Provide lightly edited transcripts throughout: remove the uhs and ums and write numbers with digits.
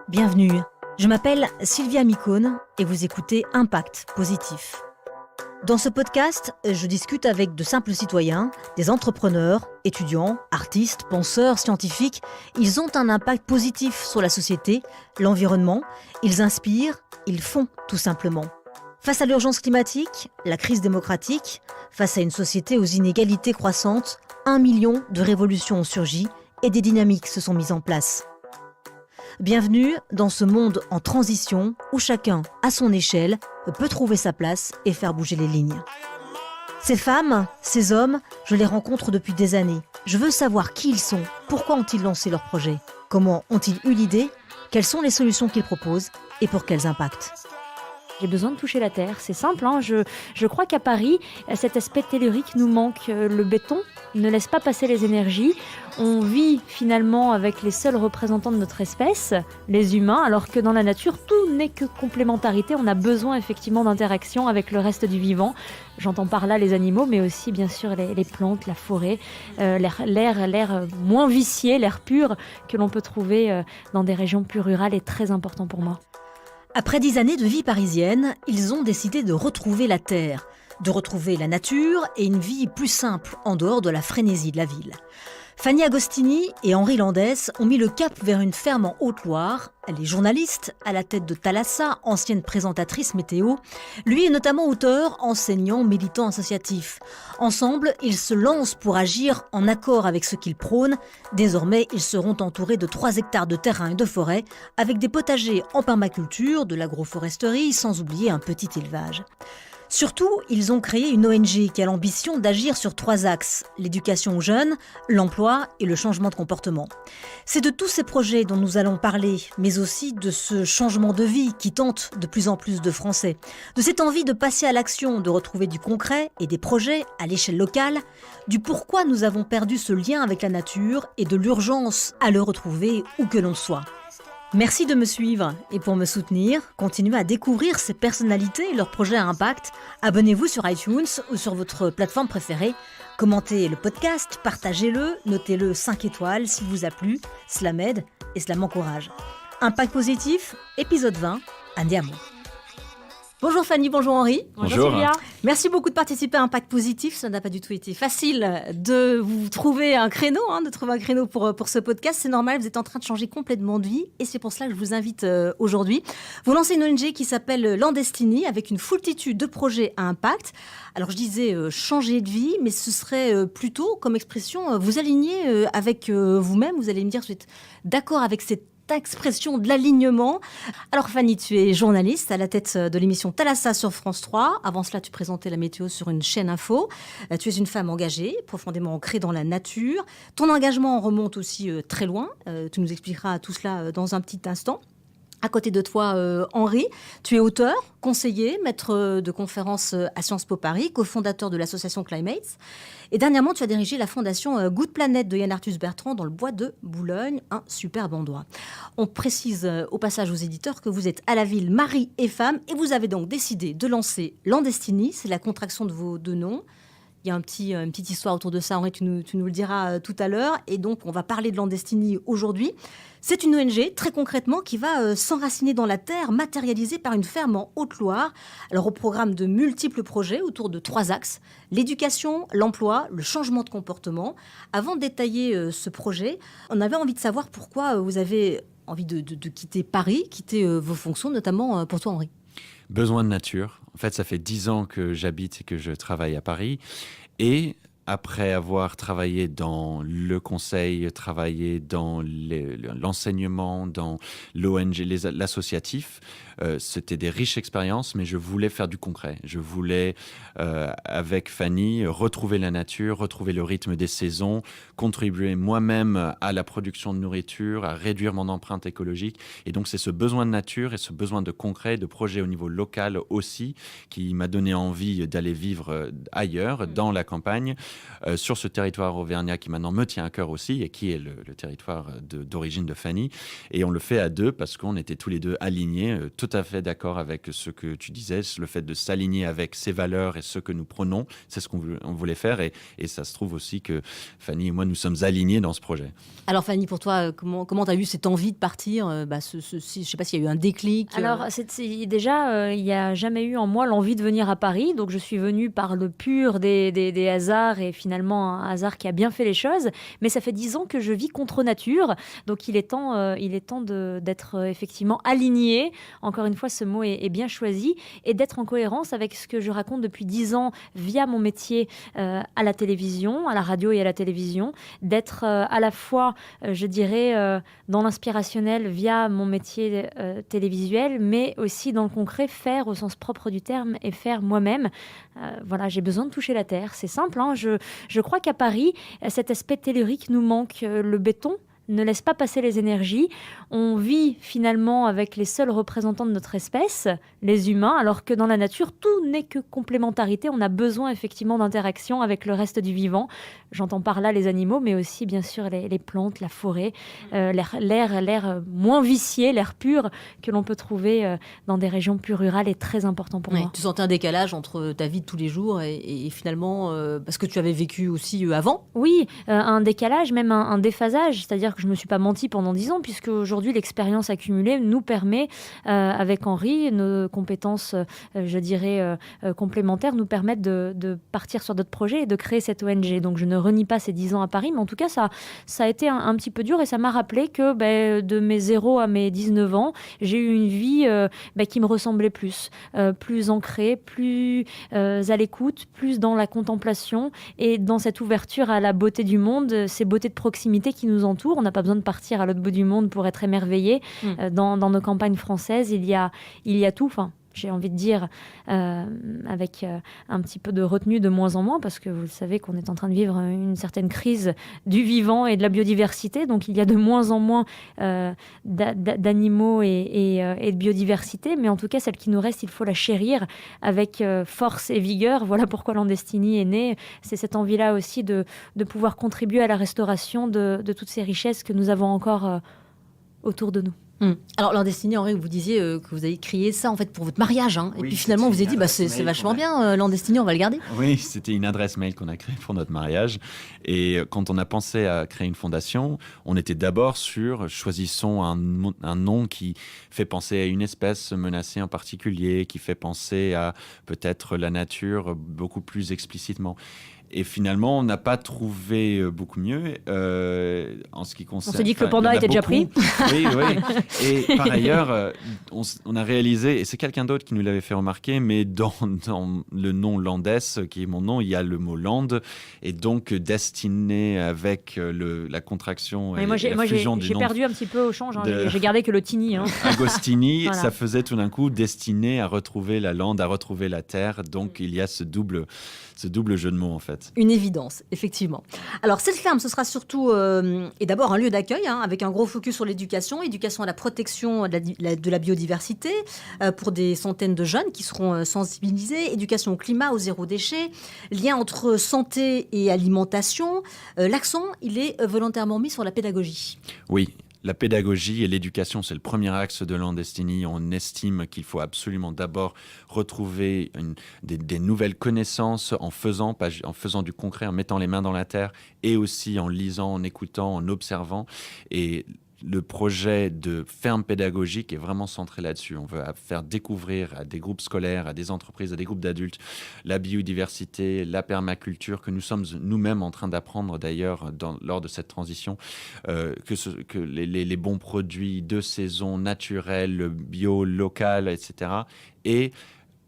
Bienvenue, je m'appelle Sylvia Micone et vous écoutez Impact Positif. Dans ce podcast, je discute avec de simples citoyens, des entrepreneurs, étudiants, artistes, penseurs, scientifiques. Ils ont un impact positif sur la société, l'environnement, ils inspirent, ils font tout simplement. Face à l'urgence climatique, la crise démocratique, face à une société aux inégalités croissantes, 1 million de révolutions ont surgi et des dynamiques se sont mises en place. Bienvenue dans ce monde en transition où chacun, à son échelle, peut trouver sa place et faire bouger les lignes. Ces femmes, ces hommes, je les rencontre depuis des années. Je veux savoir qui ils sont, pourquoi ont-ils lancé leur projet, comment ont-ils eu l'idée, quelles sont les solutions qu'ils proposent et pour quels impacts. J'ai besoin de toucher la terre, c'est simple. Je crois qu'à Paris, cet aspect tellurique nous manque. Le béton ne laisse pas passer les énergies. On vit finalement avec les seuls représentants de notre espèce, les humains, alors que dans la nature, tout n'est que complémentarité. On a besoin effectivement d'interaction avec le reste du vivant. J'entends par là les animaux, mais aussi bien sûr les plantes, la forêt, l'air moins vicié, l'air pur que l'on peut trouver dans des régions plus rurales est très important pour moi. Après 10 années de vie parisienne, ils ont décidé de retrouver la terre, de retrouver la nature et une vie plus simple en dehors de la frénésie de la ville. Fanny Agostini et Henri Landès ont mis le cap vers une ferme en Haute-Loire. Elle est journaliste, à la tête de Thalassa, ancienne présentatrice météo. Lui est notamment auteur, enseignant, militant associatif. Ensemble, ils se lancent pour agir en accord avec ce qu'ils prônent. Désormais, ils seront entourés de 3 hectares de terrain et de forêt, avec des potagers en permaculture, de l'agroforesterie, sans oublier un petit élevage. Surtout, ils ont créé une ONG qui a l'ambition d'agir sur 3 axes, l'éducation aux jeunes, l'emploi et le changement de comportement. C'est de tous ces projets dont nous allons parler, mais aussi de ce changement de vie qui tente de plus en plus de Français, de cette envie de passer à l'action, de retrouver du concret et des projets à l'échelle locale, du pourquoi nous avons perdu ce lien avec la nature et de l'urgence à le retrouver où que l'on soit. Merci de me suivre et pour me soutenir, continuez à découvrir ces personnalités et leurs projets à impact. Abonnez-vous sur iTunes ou sur votre plateforme préférée. Commentez le podcast, partagez-le, notez-le 5 étoiles s'il vous a plu. Cela m'aide et cela m'encourage. Impact positif, épisode 20, Andiamo. Bonjour Fanny, bonjour Henri. Bonjour Sylvia. Merci beaucoup de participer à Impact Positif. Ça n'a pas du tout été facile de vous trouver un créneau, pour ce podcast. C'est normal, vous êtes en train de changer complètement de vie et c'est pour cela que je vous invite aujourd'hui. Vous lancez une ONG qui s'appelle Landestini avec une foultitude de projets à impact. Alors je disais changer de vie, mais ce serait plutôt comme expression vous aligner avec vous-même. Vous allez me dire, vous êtes d'accord avec cette expression de l'alignement. Alors Fanny, tu es journaliste à la tête de l'émission Thalassa sur France 3. Avant cela, tu présentais la météo sur une chaîne info. Tu es une femme engagée, profondément ancrée dans la nature. Ton engagement remonte aussi très loin. Tu nous expliqueras tout cela dans un petit instant. À côté de toi, Henri, tu es auteur, conseiller, maître de conférences à Sciences Po Paris, cofondateur de l'association Climates. Et dernièrement, tu as dirigé la fondation Good Planet de Yann Arthus Bertrand dans le bois de Boulogne, un superbe endroit. On précise au passage aux éditeurs que vous êtes à la ville mari et femme et vous avez donc décidé de lancer Landestini, c'est la contraction de vos 2 noms. Il y a une petite histoire autour de ça, Henri, tu nous le diras tout à l'heure. Et donc, on va parler de Landestini aujourd'hui. C'est une ONG, très concrètement, qui va s'enraciner dans la terre, matérialisée par une ferme en Haute-Loire. Alors, au programme de multiples projets autour de 3 axes, l'éducation, l'emploi, le changement de comportement. Avant de détailler ce projet, on avait envie de savoir pourquoi vous avez envie de quitter Paris, quitter vos fonctions, notamment pour toi, Henri. Besoin de nature. En fait, ça fait 10 ans que j'habite et que je travaille à Paris. Et après avoir travaillé dans le conseil, travaillé dans l'enseignement, dans l'ONG, l'associatif, c'était des riches expériences, mais je voulais faire du concret. Je voulais, avec Fanny, retrouver la nature, retrouver le rythme des saisons, contribuer moi-même à la production de nourriture, à réduire mon empreinte écologique. Et donc, c'est ce besoin de nature et ce besoin de concret, de projet au niveau local aussi, qui m'a donné envie d'aller vivre ailleurs, dans la campagne, sur ce territoire auvergnat qui maintenant me tient à cœur aussi et qui est le territoire d'origine de Fanny. Et on le fait à deux parce qu'on était tous les deux alignés, tout à fait d'accord avec ce que tu disais, le fait de s'aligner avec ses valeurs et ce que nous prenons, c'est ce qu'on voulait faire. Et ça se trouve aussi que Fanny et moi, nous sommes alignés dans ce projet. Alors Fanny, pour toi, comment tu as eu cette envie de partir je ne sais pas s'il y a eu un déclic. Alors déjà, il n'y a jamais eu en moi l'envie de venir à Paris. Donc je suis venue par le pur des hasards et finalement un hasard qui a bien fait les choses. Mais ça fait 10 ans que je vis contre nature. Donc il est temps d'être effectivement aligné. Encore une fois, ce mot est bien choisi. Et d'être en cohérence avec ce que je raconte depuis 10 ans via mon métier à la télévision, à la radio et à la télévision. D'être à la fois, je dirais, dans l'inspirationnel via mon métier télévisuel, mais aussi dans le concret, faire au sens propre du terme et faire moi-même. Voilà, j'ai besoin de toucher la terre. C'est simple, hein. Je crois qu'à Paris, cet aspect tellurique nous manque. Le béton ne laisse pas passer les énergies. On vit finalement avec les seuls représentants de notre espèce, les humains, alors que dans la nature, tout n'est que complémentarité. On a besoin effectivement d'interaction avec le reste du vivant. J'entends par là les animaux, mais aussi bien sûr les plantes, la forêt, l'air moins vicié, l'air pur que l'on peut trouver dans des régions plus rurales est très important pour moi. Tu sentais un décalage entre ta vie de tous les jours et finalement, parce que tu avais vécu aussi avant. Oui, un décalage, même un déphasage, c'est-à-dire que je ne me suis pas menti pendant 10 ans, puisque aujourd'hui l'expérience accumulée nous permet, avec Henri, nos compétences, je dirais, complémentaires, nous permettent de partir sur d'autres projets et de créer cette ONG. Donc je ne renie pas ces 10 ans à Paris, mais en tout cas ça a été un petit peu dur et ça m'a rappelé que de mes 0 à mes 19 ans, j'ai eu une vie qui me ressemblait plus ancrée, plus à l'écoute, plus dans la contemplation et dans cette ouverture à la beauté du monde, ces beautés de proximité qui nous entourent. On n'a pas besoin de partir à l'autre bout du monde pour être émerveillé. Dans nos campagnes françaises, il y a tout. Enfin, j'ai envie de dire, avec un petit peu de retenue de moins en moins, parce que vous savez qu'on est en train de vivre une certaine crise du vivant et de la biodiversité, donc il y a de moins en moins d'animaux et de biodiversité, mais en tout cas, celle qui nous reste, il faut la chérir avec force et vigueur. Voilà pourquoi Landestini est né. C'est cette envie-là aussi de pouvoir contribuer à la restauration de toutes ces richesses que nous avons encore autour de nous. Alors, Landestini, Henri, vous disiez que vous avez créé ça en fait pour votre mariage. Hein, Oui, et puis finalement, vous avez dit, c'est vachement bien, Landestini, on va le garder. Oui, c'était une adresse mail qu'on a créée pour notre mariage. Et quand on a pensé à créer une fondation, on était d'abord choisissons un nom qui fait penser à une espèce menacée en particulier, qui fait penser à peut-être la nature beaucoup plus explicitement. Et finalement, on n'a pas trouvé beaucoup mieux en ce qui concerne... On s'est dit que le panda était déjà pris. Oui. Et par ailleurs, on a réalisé, et c'est quelqu'un d'autre qui nous l'avait fait remarquer, mais dans le nom Landes, qui est mon nom, il y a le mot land, et donc destiné avec la contraction et la fusion du nom. J'ai perdu un petit peu au change, j'ai gardé que le tini. Agostini, voilà. Ça faisait tout d'un coup destiné à retrouver la lande, à retrouver la terre, donc il y a ce double jeu de mots en fait. Une évidence, effectivement. Alors, cette ferme, ce sera surtout et d'abord un lieu d'accueil, avec un gros focus sur l'éducation à la protection de la biodiversité pour des centaines de jeunes qui seront sensibilisés, éducation au climat, au zéro déchet, lien entre santé et alimentation. L'accent, il est volontairement mis sur la pédagogie. Oui. La pédagogie et l'éducation, c'est le premier axe de Landestini. On estime qu'il faut absolument d'abord retrouver des nouvelles connaissances en faisant du concret, en mettant les mains dans la terre et aussi en lisant, en écoutant, en observant. Et le projet de ferme pédagogique est vraiment centré là-dessus. On veut faire découvrir à des groupes scolaires, à des entreprises, à des groupes d'adultes, la biodiversité, la permaculture, que nous sommes nous-mêmes en train d'apprendre d'ailleurs lors de cette transition, que les bons produits de saison, naturels, bio, local, etc. Et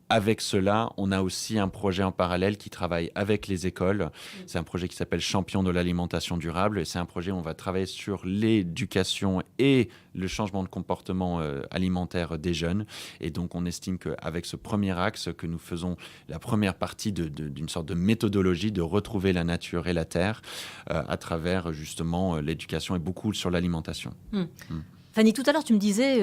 avec cela, on a aussi un projet en parallèle qui travaille avec les écoles. C'est un projet qui s'appelle Champion de l'alimentation durable. Et c'est un projet où on va travailler sur l'éducation et le changement de comportement alimentaire des jeunes. Et donc, on estime qu'avec ce premier axe, que nous faisons la première partie d'une sorte de méthodologie de retrouver la nature et la terre à travers justement l'éducation et beaucoup sur l'alimentation. Fanny, tout à l'heure, tu me disais,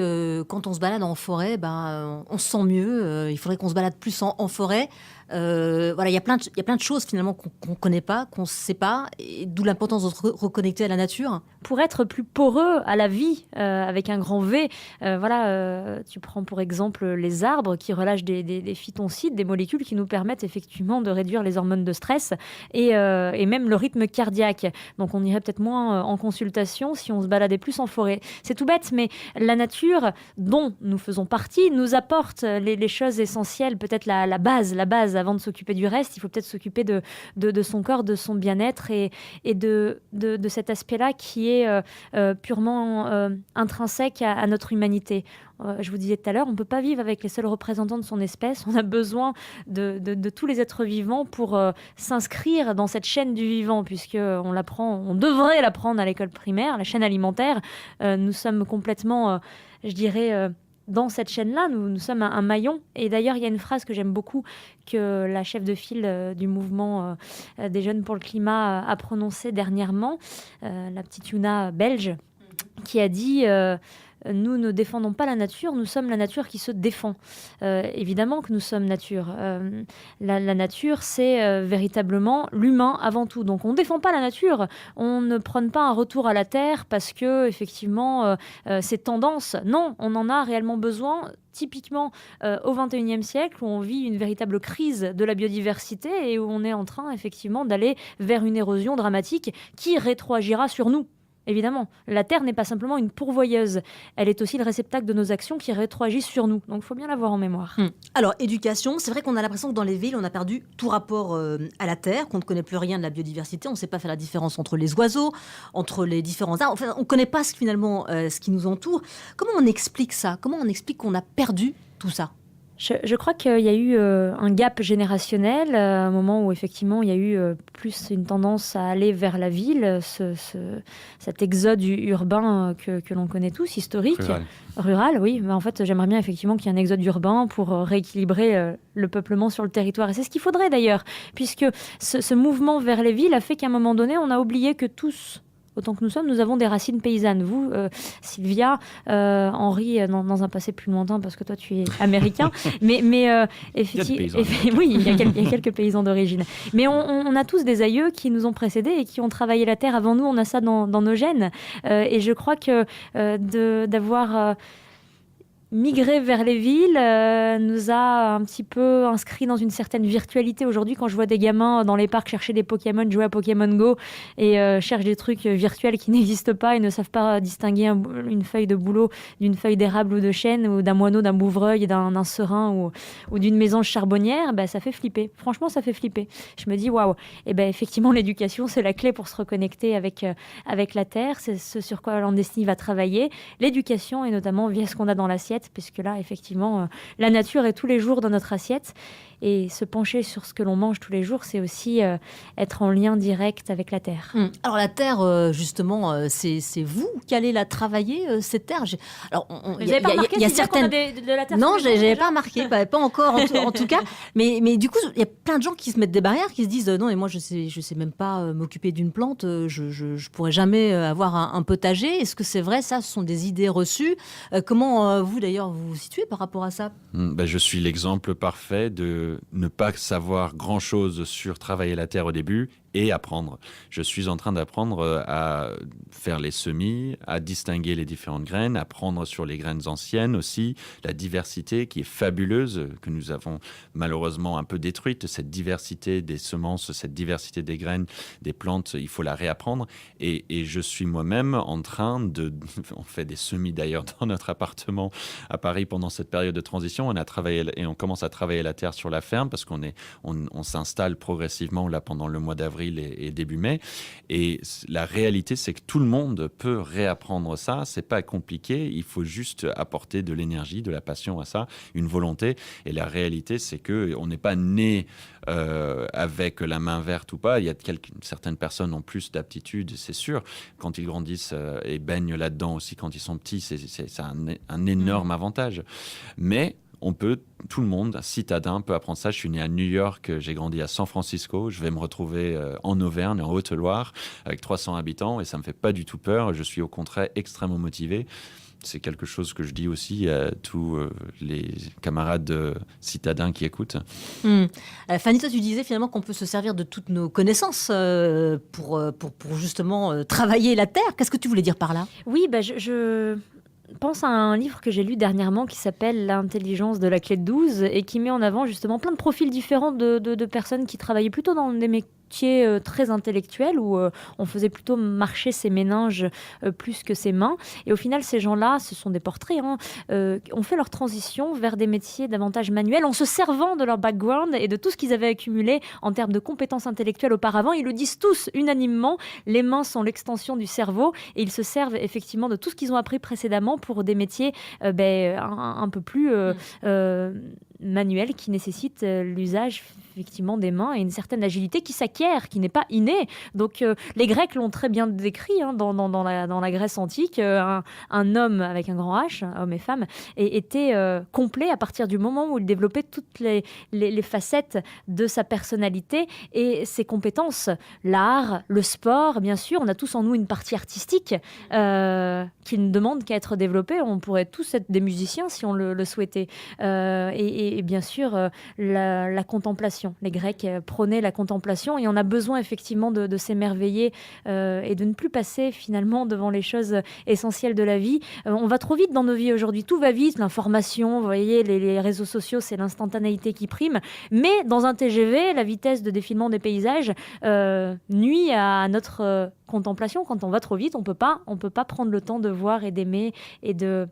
quand on se balade en forêt, on se sent mieux. Il faudrait qu'on se balade plus en forêt. Voilà, il y a plein de choses finalement qu'on connaît pas, qu'on ne sait pas, et d'où l'importance de se reconnecter à la nature. Pour être plus poreux à la vie, avec un grand V, tu prends pour exemple les arbres qui relâchent des phytoncides, des molécules qui nous permettent effectivement de réduire les hormones de stress et même le rythme cardiaque. Donc on irait peut-être moins en consultation si on se baladait plus en forêt. C'est tout bête, mais la nature dont nous faisons partie nous apporte les choses essentielles, peut-être la base avant de s'occuper du reste. Il faut peut-être s'occuper de son corps, de son bien-être et de cet aspect-là qui est purement intrinsèque à notre humanité. Je vous disais tout à l'heure, on ne peut pas vivre avec les seuls représentants de son espèce. On a besoin de tous les êtres vivants pour s'inscrire dans cette chaîne du vivant, puisqu'on on devrait l'apprendre à l'école primaire, la chaîne alimentaire. Nous sommes complètement, dans cette chaîne-là, nous sommes un maillon. Et d'ailleurs, il y a une phrase que j'aime beaucoup que la chef de file du mouvement des jeunes pour le climat a prononcée dernièrement, la petite Yuna belge, qui a dit nous ne défendons pas la nature, nous sommes la nature qui se défend. Évidemment que nous sommes nature. La nature, c'est véritablement l'humain avant tout. Donc on ne défend pas la nature. On ne prône pas un retour à la terre parce que, effectivement, c'est tendance. Non, on en a réellement besoin. Typiquement au XXIe siècle, où on vit une véritable crise de la biodiversité et où on est en train, effectivement, d'aller vers une érosion dramatique qui rétroagira sur nous. Évidemment, la Terre n'est pas simplement une pourvoyeuse, elle est aussi le réceptacle de nos actions qui rétroagissent sur nous. Donc il faut bien l'avoir en mémoire. Alors, éducation, c'est vrai qu'on a l'impression que dans les villes, on a perdu tout rapport à la Terre, qu'on ne connaît plus rien de la biodiversité, on ne sait pas faire la différence entre les oiseaux, entre les différents arbres, enfin, on ne connaît pas finalement ce qui nous entoure. Comment on explique ça? Comment on explique qu'on a perdu tout ça? Je crois qu'il y a eu un gap générationnel, un moment où effectivement il y a eu plus une tendance à aller vers la ville, cet exode urbain que l'on connaît tous, historique. Rural, oui. Mais en fait, j'aimerais bien effectivement qu'il y ait un exode urbain pour rééquilibrer le peuplement sur le territoire. Et c'est ce qu'il faudrait d'ailleurs, puisque ce mouvement vers les villes a fait qu'à un moment donné, on a oublié que tous, autant que nous sommes, nous avons des racines paysannes. Vous, Sylvia, Henri, dans un passé plus lointain, parce que toi, tu es américain. mais effectivement, oui, il y a quelques paysans d'origine. Mais on a tous des aïeux qui nous ont précédés et qui ont travaillé la terre avant nous. On a ça dans nos gènes. Et je crois que d'avoir migrer vers les villes nous a un petit peu inscrits dans une certaine virtualité. Aujourd'hui, quand je vois des gamins dans les parcs chercher des Pokémon, jouer à Pokémon Go et cherchent des trucs virtuels qui n'existent pas et ne savent pas distinguer une feuille de bouleau d'une feuille d'érable ou de chêne ou d'un moineau, d'un bouvreuil, d'un serin ou d'une mésange charbonnière, ça fait flipper. Franchement, ça fait flipper. Je me dis, waouh. Et effectivement, l'éducation, c'est la clé pour se reconnecter avec la terre. C'est ce sur quoi Landestiny va travailler. L'éducation, et notamment via ce qu'on a dans l'assiette, puisque là, effectivement, la nature est tous les jours dans notre assiette. Et se pencher sur ce que l'on mange tous les jours, c'est aussi être en lien direct avec la terre. Alors la terre, justement, c'est vous qui allez la travailler, cette terre. Alors, vous n'avez pas remarqué, il y a certaines... de la terre? Non, je n'avais pas remarqué, pas encore en tout cas. Mais du coup, il y a plein de gens qui se mettent des barrières, qui se disent non, mais moi je sais même pas m'occuper d'une plante, je pourrais jamais avoir un potager. Est-ce que c'est vrai, ça? Ce sont des idées reçues. Comment vous d'ailleurs vous situez par rapport à ça? Je suis l'exemple parfait de ne pas savoir grand-chose sur travailler la terre au début et apprendre. Je suis en train d'apprendre à faire les semis, à distinguer les différentes graines, à apprendre sur les graines anciennes aussi, la diversité qui est fabuleuse, que nous avons malheureusement un peu détruite, cette diversité des semences, cette diversité des graines, des plantes, il faut la réapprendre. Et je suis moi-même en train on fait des semis d'ailleurs dans notre appartement à Paris pendant cette période de transition. On commence à travailler la terre sur la ferme parce qu'on s'installe progressivement là pendant le mois d'avril et début mai. Et la réalité, c'est que tout le monde peut réapprendre ça. C'est pas compliqué. Il faut juste apporter de l'énergie, de la passion à ça, une volonté. Et la réalité, c'est que on n'est pas né avec la main verte ou pas. Il y a certaines personnes ont plus d'aptitude, c'est sûr. Quand ils grandissent et baignent là-dedans aussi quand ils sont petits, c'est un énorme avantage. Mais tout le monde, citadin, peut apprendre ça. Je suis né à New York, j'ai grandi à San Francisco. Je vais me retrouver en Auvergne, en Haute-Loire, avec 300 habitants, et ça me fait pas du tout peur. Je suis au contraire extrêmement motivé. C'est quelque chose que je dis aussi à tous les camarades citadins qui écoutent. Fanny, toi, tu disais finalement qu'on peut se servir de toutes nos connaissances pour justement travailler la terre. Qu'est-ce que tu voulais dire par là? Oui, je pense à un livre que j'ai lu dernièrement qui s'appelle L'intelligence de la clé de 12 et qui met en avant justement plein de profils différents de personnes qui travaillaient plutôt dans des métiers très intellectuels où on faisait plutôt marcher ses méninges plus que ses mains. Et au final, ces gens-là, ce sont des portraits, ont fait leur transition vers des métiers davantage manuels en se servant de leur background et de tout ce qu'ils avaient accumulé en termes de compétences intellectuelles auparavant. Ils le disent tous unanimement, les mains sont l'extension du cerveau et ils se servent effectivement de tout ce qu'ils ont appris précédemment pour des métiers un peu plus manuels qui nécessitent l'usage effectivement des mains et une certaine agilité qui s'acquiert, qui n'est pas innée. Donc les Grecs l'ont très bien décrit dans la Grèce antique. Un homme avec un grand H, homme et femme, était complet à partir du moment où il développait toutes les facettes de sa personnalité et ses compétences. L'art, le sport, bien sûr, on a tous en nous une partie artistique qui ne demande qu'à être développée. On pourrait tous être des musiciens si on le souhaitait. Et bien sûr, la contemplation. Les Grecs prônaient la contemplation et on a besoin effectivement de s'émerveiller et de ne plus passer finalement devant les choses essentielles de la vie. On va trop vite dans nos vies aujourd'hui, tout va vite, l'information, vous voyez, les réseaux sociaux, c'est l'instantanéité qui prime. Mais dans un TGV, la vitesse de défilement des paysages nuit à notre contemplation. Quand on va trop vite, on peut pas prendre le temps de voir et d'aimer et de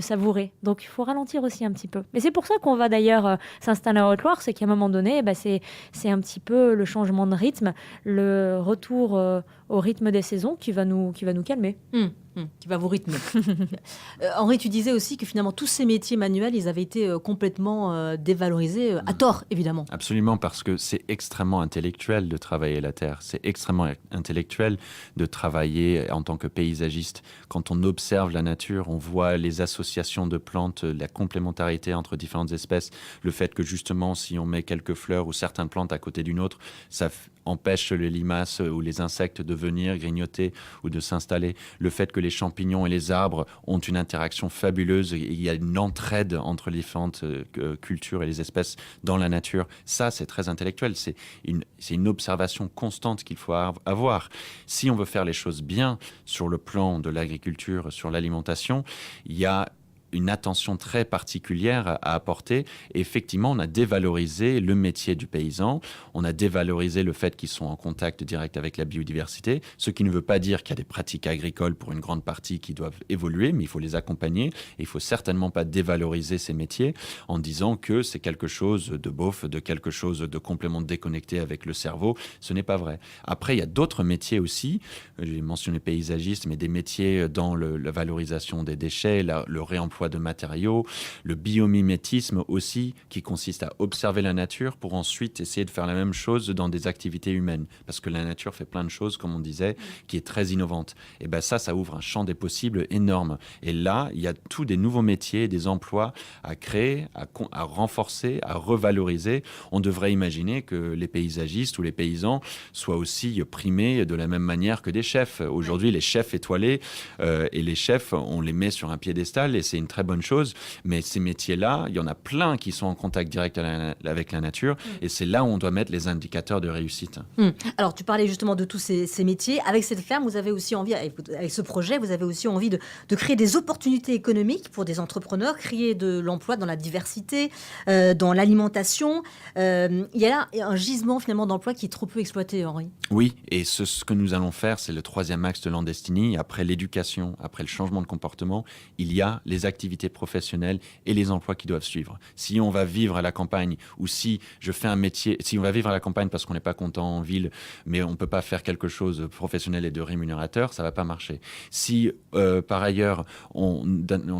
savourer. Donc, il faut ralentir aussi un petit peu. Mais c'est pour ça qu'on va d'ailleurs s'installer en Haute-Loire, c'est qu'à un moment donné, c'est un petit peu le changement de rythme, le retour au rythme des saisons qui va nous calmer. Qui va vous rythmer. Henri, tu disais aussi que finalement, tous ces métiers manuels, ils avaient été complètement dévalorisés, à tort, évidemment. Absolument, parce que c'est extrêmement intellectuel de travailler la terre. C'est extrêmement intellectuel de travailler en tant que paysagiste. Quand on observe la nature, on voit les associations de plantes, la complémentarité entre différentes espèces, le fait que justement, si on met quelques fleurs ou certaines plantes à côté d'une autre, ça empêche les limaces ou les insectes de venir grignoter ou de s'installer. Le fait que les champignons et les arbres ont une interaction fabuleuse, il y a une entraide entre les différentes cultures et les espèces dans la nature. Ça, c'est très intellectuel. C'est une observation constante qu'il faut avoir. Si on veut faire les choses bien sur le plan de l'agriculture, sur l'alimentation, il y a une attention très particulière à apporter. Et effectivement, on a dévalorisé le métier du paysan, on a dévalorisé le fait qu'ils sont en contact direct avec la biodiversité, ce qui ne veut pas dire qu'il y a des pratiques agricoles pour une grande partie qui doivent évoluer, mais il faut les accompagner. Et il ne faut certainement pas dévaloriser ces métiers en disant que c'est quelque chose de beauf, de quelque chose de complètement déconnecté avec le cerveau. Ce n'est pas vrai. Après, il y a d'autres métiers aussi. J'ai mentionné paysagiste, mais des métiers dans la valorisation des déchets, le réemploi de matériaux, le biomimétisme aussi, qui consiste à observer la nature pour ensuite essayer de faire la même chose dans des activités humaines. Parce que la nature fait plein de choses, comme on disait, qui est très innovante. Et bien ça ouvre un champ des possibles énorme. Et là, il y a tous des nouveaux métiers, des emplois à créer, à renforcer, à revaloriser. On devrait imaginer que les paysagistes ou les paysans soient aussi primés de la même manière que des chefs. Aujourd'hui, les chefs étoilés et les chefs, on les met sur un piédestal et c'est une très bonne chose, mais ces métiers-là, il y en a plein qui sont en contact direct avec la nature, et c'est là où on doit mettre les indicateurs de réussite. Alors, tu parlais justement de tous ces métiers. Avec cette ferme, vous avez aussi envie, avec ce projet, vous avez aussi envie de créer des opportunités économiques pour des entrepreneurs, créer de l'emploi dans la diversité, dans l'alimentation. Il y a là un gisement finalement d'emploi qui est trop peu exploité, Henri. Oui, et ce que nous allons faire, c'est le troisième axe de Landestini. Après l'éducation, après le changement de comportement, il y a les activités professionnelles et les emplois qui doivent suivre. Si on va vivre à la campagne ou si je fais un métier, si on va vivre à la campagne parce qu'on n'est pas content en ville, mais on ne peut pas faire quelque chose de professionnel et de rémunérateur, ça ne va pas marcher. Si par ailleurs on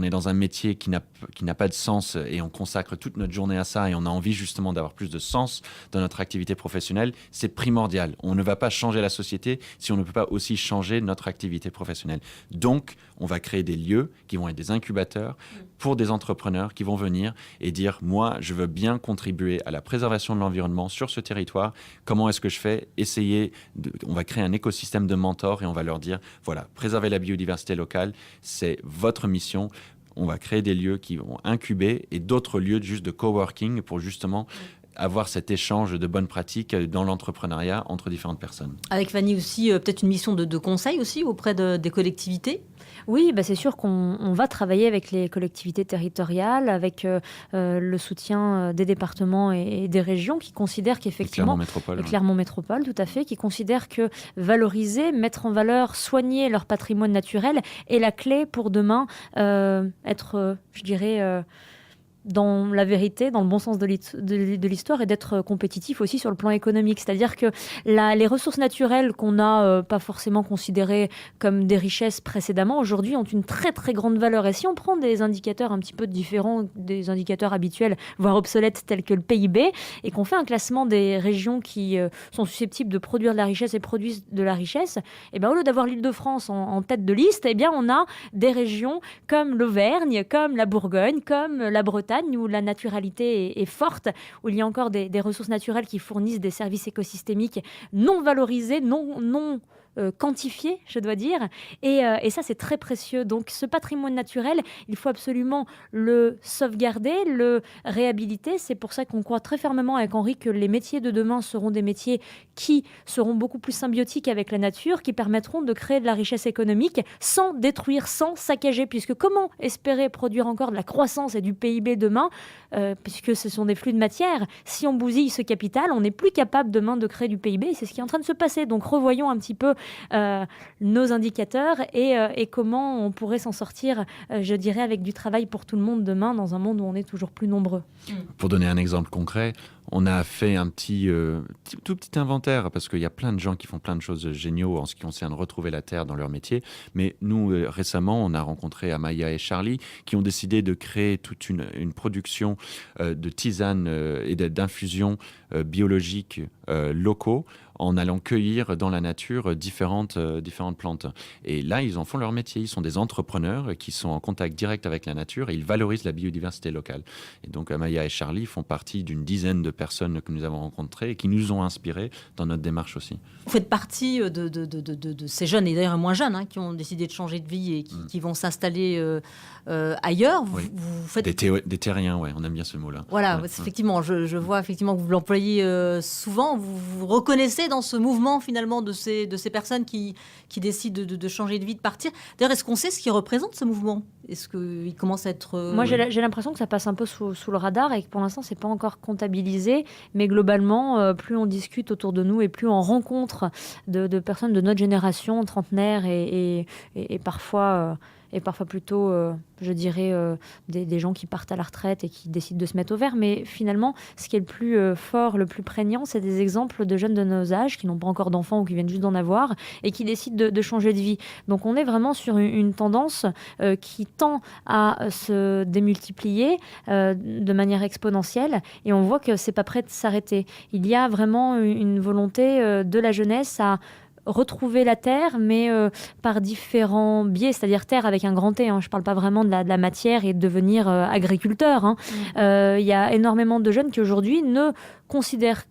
est dans un métier qui n'a pas de sens et on consacre toute notre journée à ça et on a envie justement d'avoir plus de sens dans notre activité professionnelle, c'est primordial. On ne va pas changer la société si on ne peut pas aussi changer notre activité professionnelle. Donc, on va créer des lieux qui vont être des incubateurs d'ailleurs, pour des entrepreneurs qui vont venir et dire « Moi, je veux bien contribuer à la préservation de l'environnement sur ce territoire. Comment est-ce que je fais ?» On va créer un écosystème de mentors et on va leur dire « Voilà, préserver la biodiversité locale, c'est votre mission. » On va créer des lieux qui vont incuber et d'autres lieux juste de coworking pour justement avoir cet échange de bonnes pratiques dans l'entrepreneuriat entre différentes personnes. Avec Fanny aussi, peut-être une mission de conseil aussi auprès des collectivités. Oui, c'est sûr qu'on va travailler avec les collectivités territoriales, avec le soutien des départements et des régions qui considèrent qu'effectivement... Clermont Métropole, tout à fait, qui considèrent que valoriser, mettre en valeur, soigner leur patrimoine naturel est la clé pour demain être, je dirais... dans la vérité, dans le bon sens de l'histoire et d'être compétitif aussi sur le plan économique. C'est-à-dire que les ressources naturelles qu'on n'a pas forcément considérées comme des richesses précédemment, aujourd'hui ont une très très grande valeur. Et si on prend des indicateurs un petit peu différents des indicateurs habituels, voire obsolètes tels que le PIB, et qu'on fait un classement des régions qui sont susceptibles de produire de la richesse et produisent de la richesse, et bien, au lieu d'avoir l'Île-de-France en tête de liste, eh bien, on a des régions comme l'Auvergne, comme la Bourgogne, comme la Bretagne, où la naturalité est forte, où il y a encore des ressources naturelles qui fournissent des services écosystémiques non valorisés, non quantifié, je dois dire. Et ça, c'est très précieux. Donc, ce patrimoine naturel, il faut absolument le sauvegarder, le réhabiliter. C'est pour ça qu'on croit très fermement avec Henri que les métiers de demain seront des métiers qui seront beaucoup plus symbiotiques avec la nature, qui permettront de créer de la richesse économique sans détruire, sans saccager. Puisque comment espérer produire encore de la croissance et du PIB demain, puisque ce sont des flux de matière? Si on bousille ce capital, on n'est plus capable demain de créer du PIB. Et c'est ce qui est en train de se passer. Donc, revoyons un petit peu nos indicateurs et comment on pourrait s'en sortir, je dirais, avec du travail pour tout le monde demain, dans un monde où on est toujours plus nombreux. Pour donner un exemple concret, on a fait un tout petit inventaire, parce qu'il y a plein de gens qui font plein de choses géniaux en ce qui concerne retrouver la terre dans leur métier. Mais nous, récemment, on a rencontré Amaya et Charlie qui ont décidé de créer toute une production de tisanes et d'infusions biologiques locaux, en allant cueillir dans la nature différentes plantes. Et là, ils en font leur métier. Ils sont des entrepreneurs qui sont en contact direct avec la nature et ils valorisent la biodiversité locale. Et donc, Amaya et Charlie font partie d'une dizaine de personnes que nous avons rencontrées et qui nous ont inspirés dans notre démarche aussi. Vous faites partie de ces jeunes, et d'ailleurs moins jeunes, qui ont décidé de changer de vie et qui vont s'installer ailleurs. Oui. Vous faites... Des terriens, ouais, on aime bien ce mot-là. Voilà, ouais. Effectivement, je vois effectivement que vous l'employez souvent. Vous reconnaissez dans ce mouvement finalement de ces personnes qui décident de changer de vie, de partir. D'ailleurs, est-ce qu'on sait ce qui représente ce mouvement? Est-ce qu'il commence à être... Moi, j'ai l'impression que ça passe un peu sous le radar et que pour l'instant, c'est pas encore comptabilisé. Mais globalement, plus on discute autour de nous et plus on rencontre de personnes de notre génération, trentenaires et parfois... et parfois plutôt, je dirais, des gens qui partent à la retraite et qui décident de se mettre au vert. Mais finalement, ce qui est le plus fort, le plus prégnant, c'est des exemples de jeunes de nos âges qui n'ont pas encore d'enfants ou qui viennent juste d'en avoir et qui décident de changer de vie. Donc on est vraiment sur une tendance qui tend à se démultiplier de manière exponentielle et on voit que c'est pas prêt de s'arrêter. Il y a vraiment une volonté de la jeunesse à retrouver la terre, mais par différents biais, c'est-à-dire terre avec un grand T. Je ne parle pas vraiment de la matière et de devenir agriculteur. Il y a énormément de jeunes qui aujourd'hui ne considèrent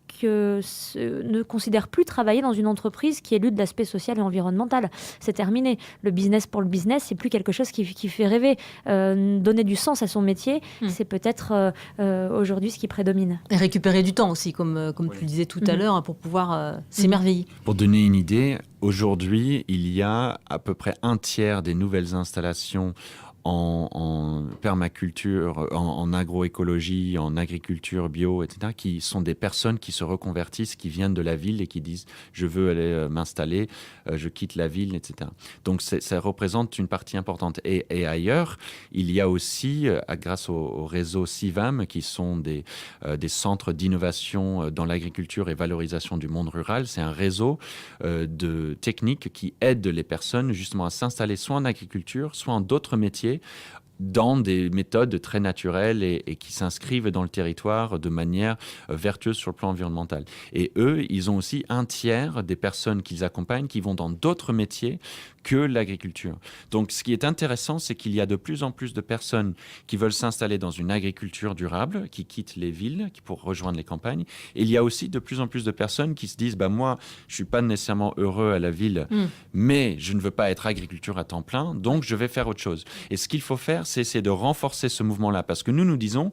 plus travailler dans une entreprise qui élude l'aspect social et environnemental. C'est terminé. Le business pour le business, c'est plus quelque chose qui fait rêver. Donner du sens à son métier, c'est peut-être aujourd'hui ce qui prédomine. Et récupérer du temps aussi, comme tu le disais tout à l'heure, pour pouvoir s'émerveiller. Pour donner une idée, aujourd'hui, il y a à peu près un tiers des nouvelles installations en permaculture, en agroécologie, en agriculture bio, etc., qui sont des personnes qui se reconvertissent, qui viennent de la ville et qui disent « je veux aller m'installer, je quitte la ville », etc. Donc ça représente une partie importante. Et ailleurs, il y a aussi, grâce au réseau CIVAM, qui sont des centres d'innovation dans l'agriculture et valorisation du monde rural, c'est un réseau de techniques qui aident les personnes justement à s'installer soit en agriculture, soit en d'autres métiers, dans des méthodes très naturelles et qui s'inscrivent dans le territoire de manière vertueuse sur le plan environnemental. Et eux, ils ont aussi un tiers des personnes qu'ils accompagnent qui vont dans d'autres métiers que l'agriculture. Donc, ce qui est intéressant, c'est qu'il y a de plus en plus de personnes qui veulent s'installer dans une agriculture durable, qui quittent les villes pour rejoindre les campagnes. Et il y a aussi de plus en plus de personnes qui se disent moi, je ne suis pas nécessairement heureux à la ville, mais je ne veux pas être agriculteur à temps plein, donc je vais faire autre chose. Et ce qu'il faut faire, c'est essayer de renforcer ce mouvement-là, parce que nous disons,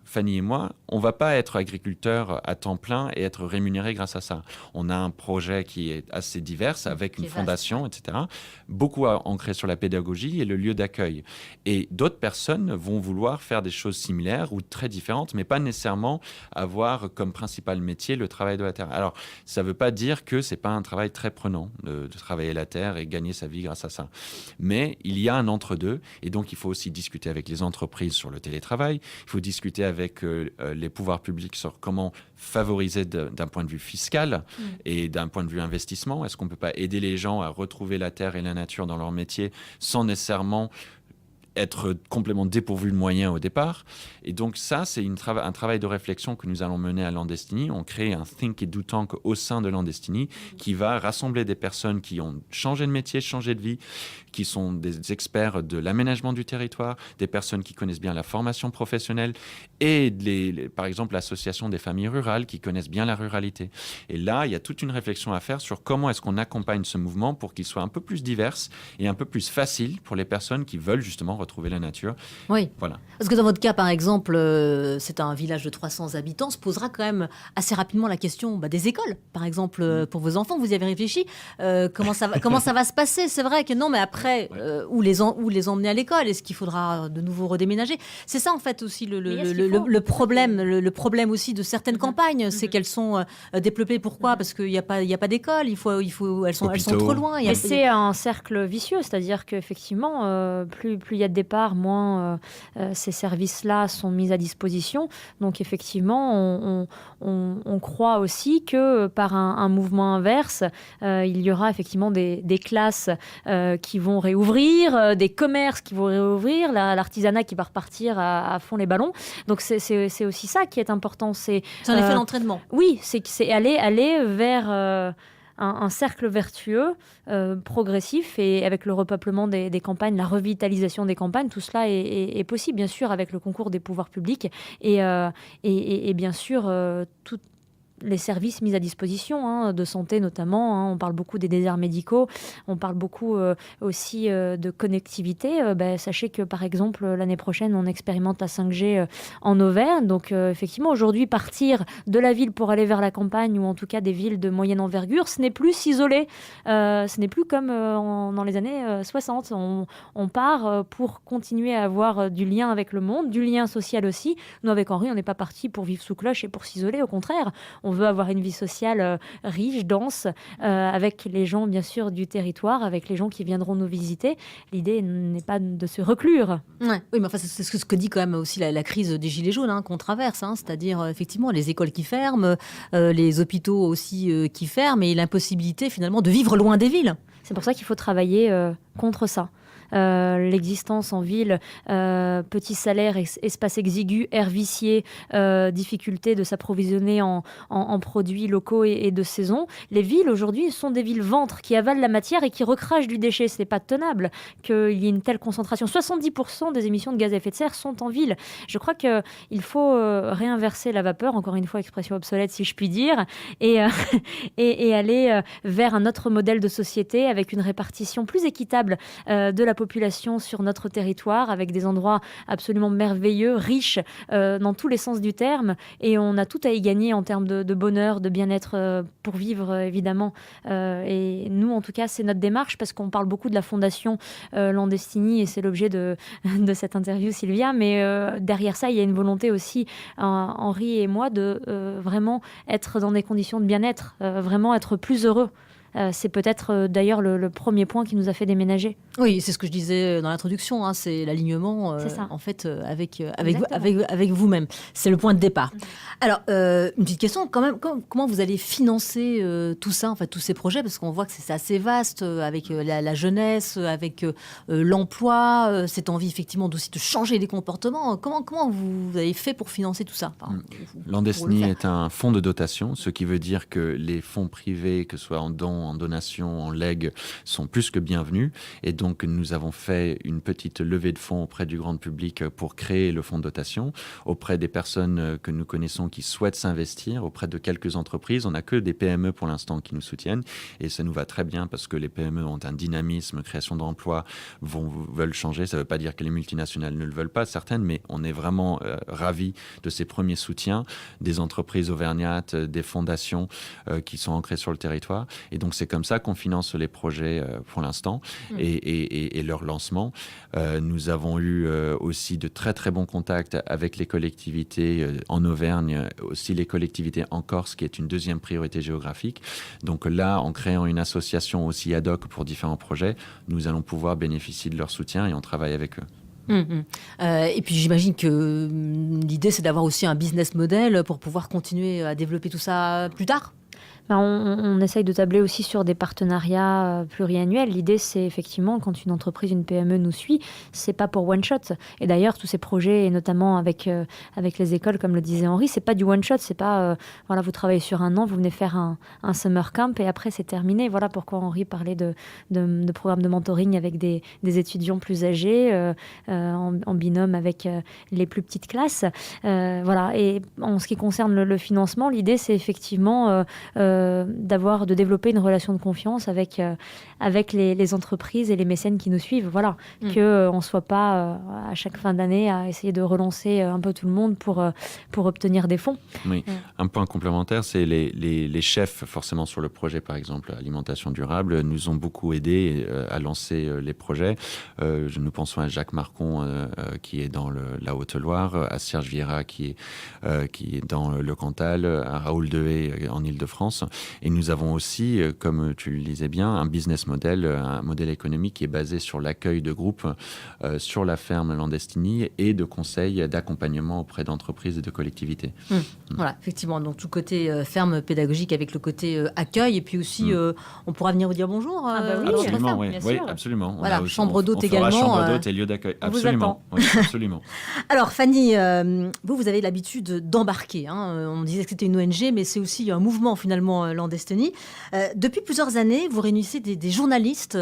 Fanny et moi, on ne va pas être agriculteur à temps plein et être rémunéré grâce à ça. On a un projet qui est assez divers, avec une fondation, etc. Beaucoup ancré sur la pédagogie et le lieu d'accueil. Et d'autres personnes vont vouloir faire des choses similaires ou très différentes, mais pas nécessairement avoir comme principal métier le travail de la terre. Alors, ça ne veut pas dire que ce n'est pas un travail très prenant de travailler la terre et gagner sa vie grâce à ça. Mais il y a un entre-deux, et donc il faut aussi discuter avec les entreprises sur le télétravail, il faut discuter avec les pouvoirs publics sur comment favoriser d'un point de vue fiscal et d'un point de vue investissement. Est-ce qu'on ne peut pas aider les gens à retrouver la terre et la nature dans leur métier sans nécessairement être complètement dépourvu de moyens au départ. Et donc ça, c'est un travail de réflexion que nous allons mener à Landestini. On crée un Think et Do Tank au sein de Landestini qui va rassembler des personnes qui ont changé de métier, changé de vie, qui sont des experts de l'aménagement du territoire, des personnes qui connaissent bien la formation professionnelle et par exemple l'association des familles rurales qui connaissent bien la ruralité. Et là, il y a toute une réflexion à faire sur comment est-ce qu'on accompagne ce mouvement pour qu'il soit un peu plus divers et un peu plus facile pour les personnes qui veulent justement retrouver la nature. Oui, voilà. Parce que dans votre cas, par exemple, c'est un village de 300 habitants, se posera quand même assez rapidement la question des écoles, par exemple, pour vos enfants. Vous y avez réfléchi comment ça va se passer? C'est vrai que non, mais après, où les emmener à l'école? Est-ce qu'il faudra de nouveau redéménager? C'est ça, en fait, aussi le problème aussi de certaines campagnes, c'est qu'elles sont dépeuplées. Pourquoi? Parce qu'il n'y a pas d'école, elles sont trop loin. Mais c'est un cercle vicieux, c'est-à-dire qu'effectivement, plus il y a de départ, moins ces services-là sont mis à disposition. Donc effectivement, on croit aussi que par un mouvement inverse, il y aura effectivement des classes qui vont réouvrir, des commerces qui vont réouvrir, l'artisanat qui va repartir à fond les ballons. Donc c'est aussi ça qui est important. C'est un effet d'entraînement. Oui, c'est aller vers un cercle vertueux, progressif, et avec le repeuplement des campagnes, la revitalisation des campagnes, tout cela est possible, bien sûr, avec le concours des pouvoirs publics et bien sûr, tout les services mis à disposition, de santé notamment. On parle beaucoup des déserts médicaux, on parle beaucoup aussi de connectivité. Sachez que, par exemple, l'année prochaine, on expérimente la 5G en Auvergne. Donc, effectivement, aujourd'hui, partir de la ville pour aller vers la campagne, ou en tout cas des villes de moyenne envergure, ce n'est plus s'isoler. Ce n'est plus comme dans les années 60. On part pour continuer à avoir du lien avec le monde, du lien social aussi. Nous, avec Henri, on n'est pas parti pour vivre sous cloche et pour s'isoler. Au contraire, on veut avoir une vie sociale riche, dense, avec les gens, bien sûr, du territoire, avec les gens qui viendront nous visiter. L'idée n'est pas de se reclure. Ouais. Oui, mais enfin, c'est ce que dit quand même aussi la crise des Gilets jaunes qu'on traverse. C'est-à-dire, effectivement, les écoles qui ferment, les hôpitaux aussi qui ferment, et l'impossibilité, finalement, de vivre loin des villes. C'est pour ça qu'il faut travailler contre ça. L'existence en ville, petit salaire, espace exigu, air vicié, difficulté de s'approvisionner en produits locaux et de saison. Les villes aujourd'hui sont des villes ventres qui avalent la matière et qui recrachent du déchet. Ce n'est pas tenable qu'il y ait une telle concentration. 70% des émissions de gaz à effet de serre sont en ville. Je crois qu'il faut réinverser la vapeur, encore une fois expression obsolète si je puis dire, et aller vers un autre modèle de société avec une répartition plus équitable de la population sur notre territoire, avec des endroits absolument merveilleux, riches dans tous les sens du terme, et on a tout à y gagner en termes de bonheur, de bien-être pour vivre, évidemment. Et nous, en tout cas, c'est notre démarche, parce qu'on parle beaucoup de la fondation Landestini, et c'est l'objet de cette interview, Sylvia, mais derrière ça, il y a une volonté aussi, Henri et moi, de vraiment être dans des conditions de bien-être, vraiment être plus heureux. C'est peut-être d'ailleurs le premier point qui nous a fait déménager. Oui, c'est ce que je disais dans l'introduction, hein, c'est l'alignement C'est ça. en fait avec Exactement. vous-même. C'est le point de départ. Alors, une petite question quand même, comment vous allez financer tout ça, en fait, tous ces projets, parce qu'on voit que c'est assez vaste avec la jeunesse, avec l'emploi, cette envie effectivement aussi de changer les comportements. Comment vous avez fait pour financer tout ça? Enfin, pour le Landestini faire. est un fonds de dotation, ce qui veut dire que les fonds privés, que ce soit en dons, en donations, en legs, sont plus que bienvenus. Et donc, nous avons fait une petite levée de fonds auprès du grand public pour créer le fonds de dotation, auprès des personnes que nous connaissons qui souhaitent s'investir, auprès de quelques entreprises. On n'a que des PME pour l'instant qui nous soutiennent et ça nous va très bien parce que les PME ont un dynamisme, création d'emplois, veulent changer. Ça ne veut pas dire que les multinationales ne le veulent pas, certaines, mais on est vraiment ravis de ces premiers soutiens des entreprises auvergnates, des fondations qui sont ancrées sur le territoire. Et donc, c'est comme ça qu'on finance les projets pour l'instant et leur lancement. Nous avons eu aussi de très, très bons contacts avec les collectivités en Auvergne, aussi les collectivités en Corse, qui est une deuxième priorité géographique. Donc là, en créant une association aussi ad hoc pour différents projets, nous allons pouvoir bénéficier de leur soutien et on travaille avec eux. Et puis j'imagine que l'idée c'est d'avoir aussi un business model pour pouvoir continuer à développer tout ça plus tard. On essaye de tabler aussi sur des partenariats pluriannuels. L'idée, c'est effectivement, quand une entreprise, une PME nous suit, c'est pas pour one shot. Et d'ailleurs, tous ces projets, et notamment avec les écoles, comme le disait Henri, c'est pas du one shot. C'est pas, voilà, vous travaillez sur un an, vous venez faire un summer camp et après, c'est terminé. Voilà pourquoi Henri parlait de programmes de mentoring avec des étudiants plus âgés, en binôme avec les plus petites classes. Voilà. Et en ce qui concerne le financement, l'idée, c'est effectivement de développer une relation de confiance avec les entreprises et les mécènes qui nous suivent. Voilà, qu'on ne soit pas à chaque fin d'année à essayer de relancer un peu tout le monde pour obtenir des fonds. Oui, un point complémentaire, c'est les chefs forcément sur le projet, par exemple, alimentation durable, nous ont beaucoup aidés à lancer les projets. Nous pensons à Jacques Marcon qui est dans la Haute-Loire, à Serge Vieira qui est dans le Cantal, à Raoul Dehaye en Île-de-France. Et nous avons aussi, comme tu le disais bien, un business model, un modèle économique qui est basé sur l'accueil de groupes sur la ferme Landestini et de conseils d'accompagnement auprès d'entreprises et de collectivités. Voilà, effectivement. Donc, tout côté ferme pédagogique avec le côté accueil. Et puis aussi, on pourra venir vous dire bonjour. Oui, absolument, oui, bien oui, sûr. absolument. Voilà, chambre d'hôte également. Chambre d'hôte et lieu d'accueil. Absolument. Oui, absolument. Alors, Fanny, vous avez l'habitude d'embarquer. On disait que c'était une ONG, mais c'est aussi un mouvement, finalement, Landestini. Depuis plusieurs années, vous réunissez des journalistes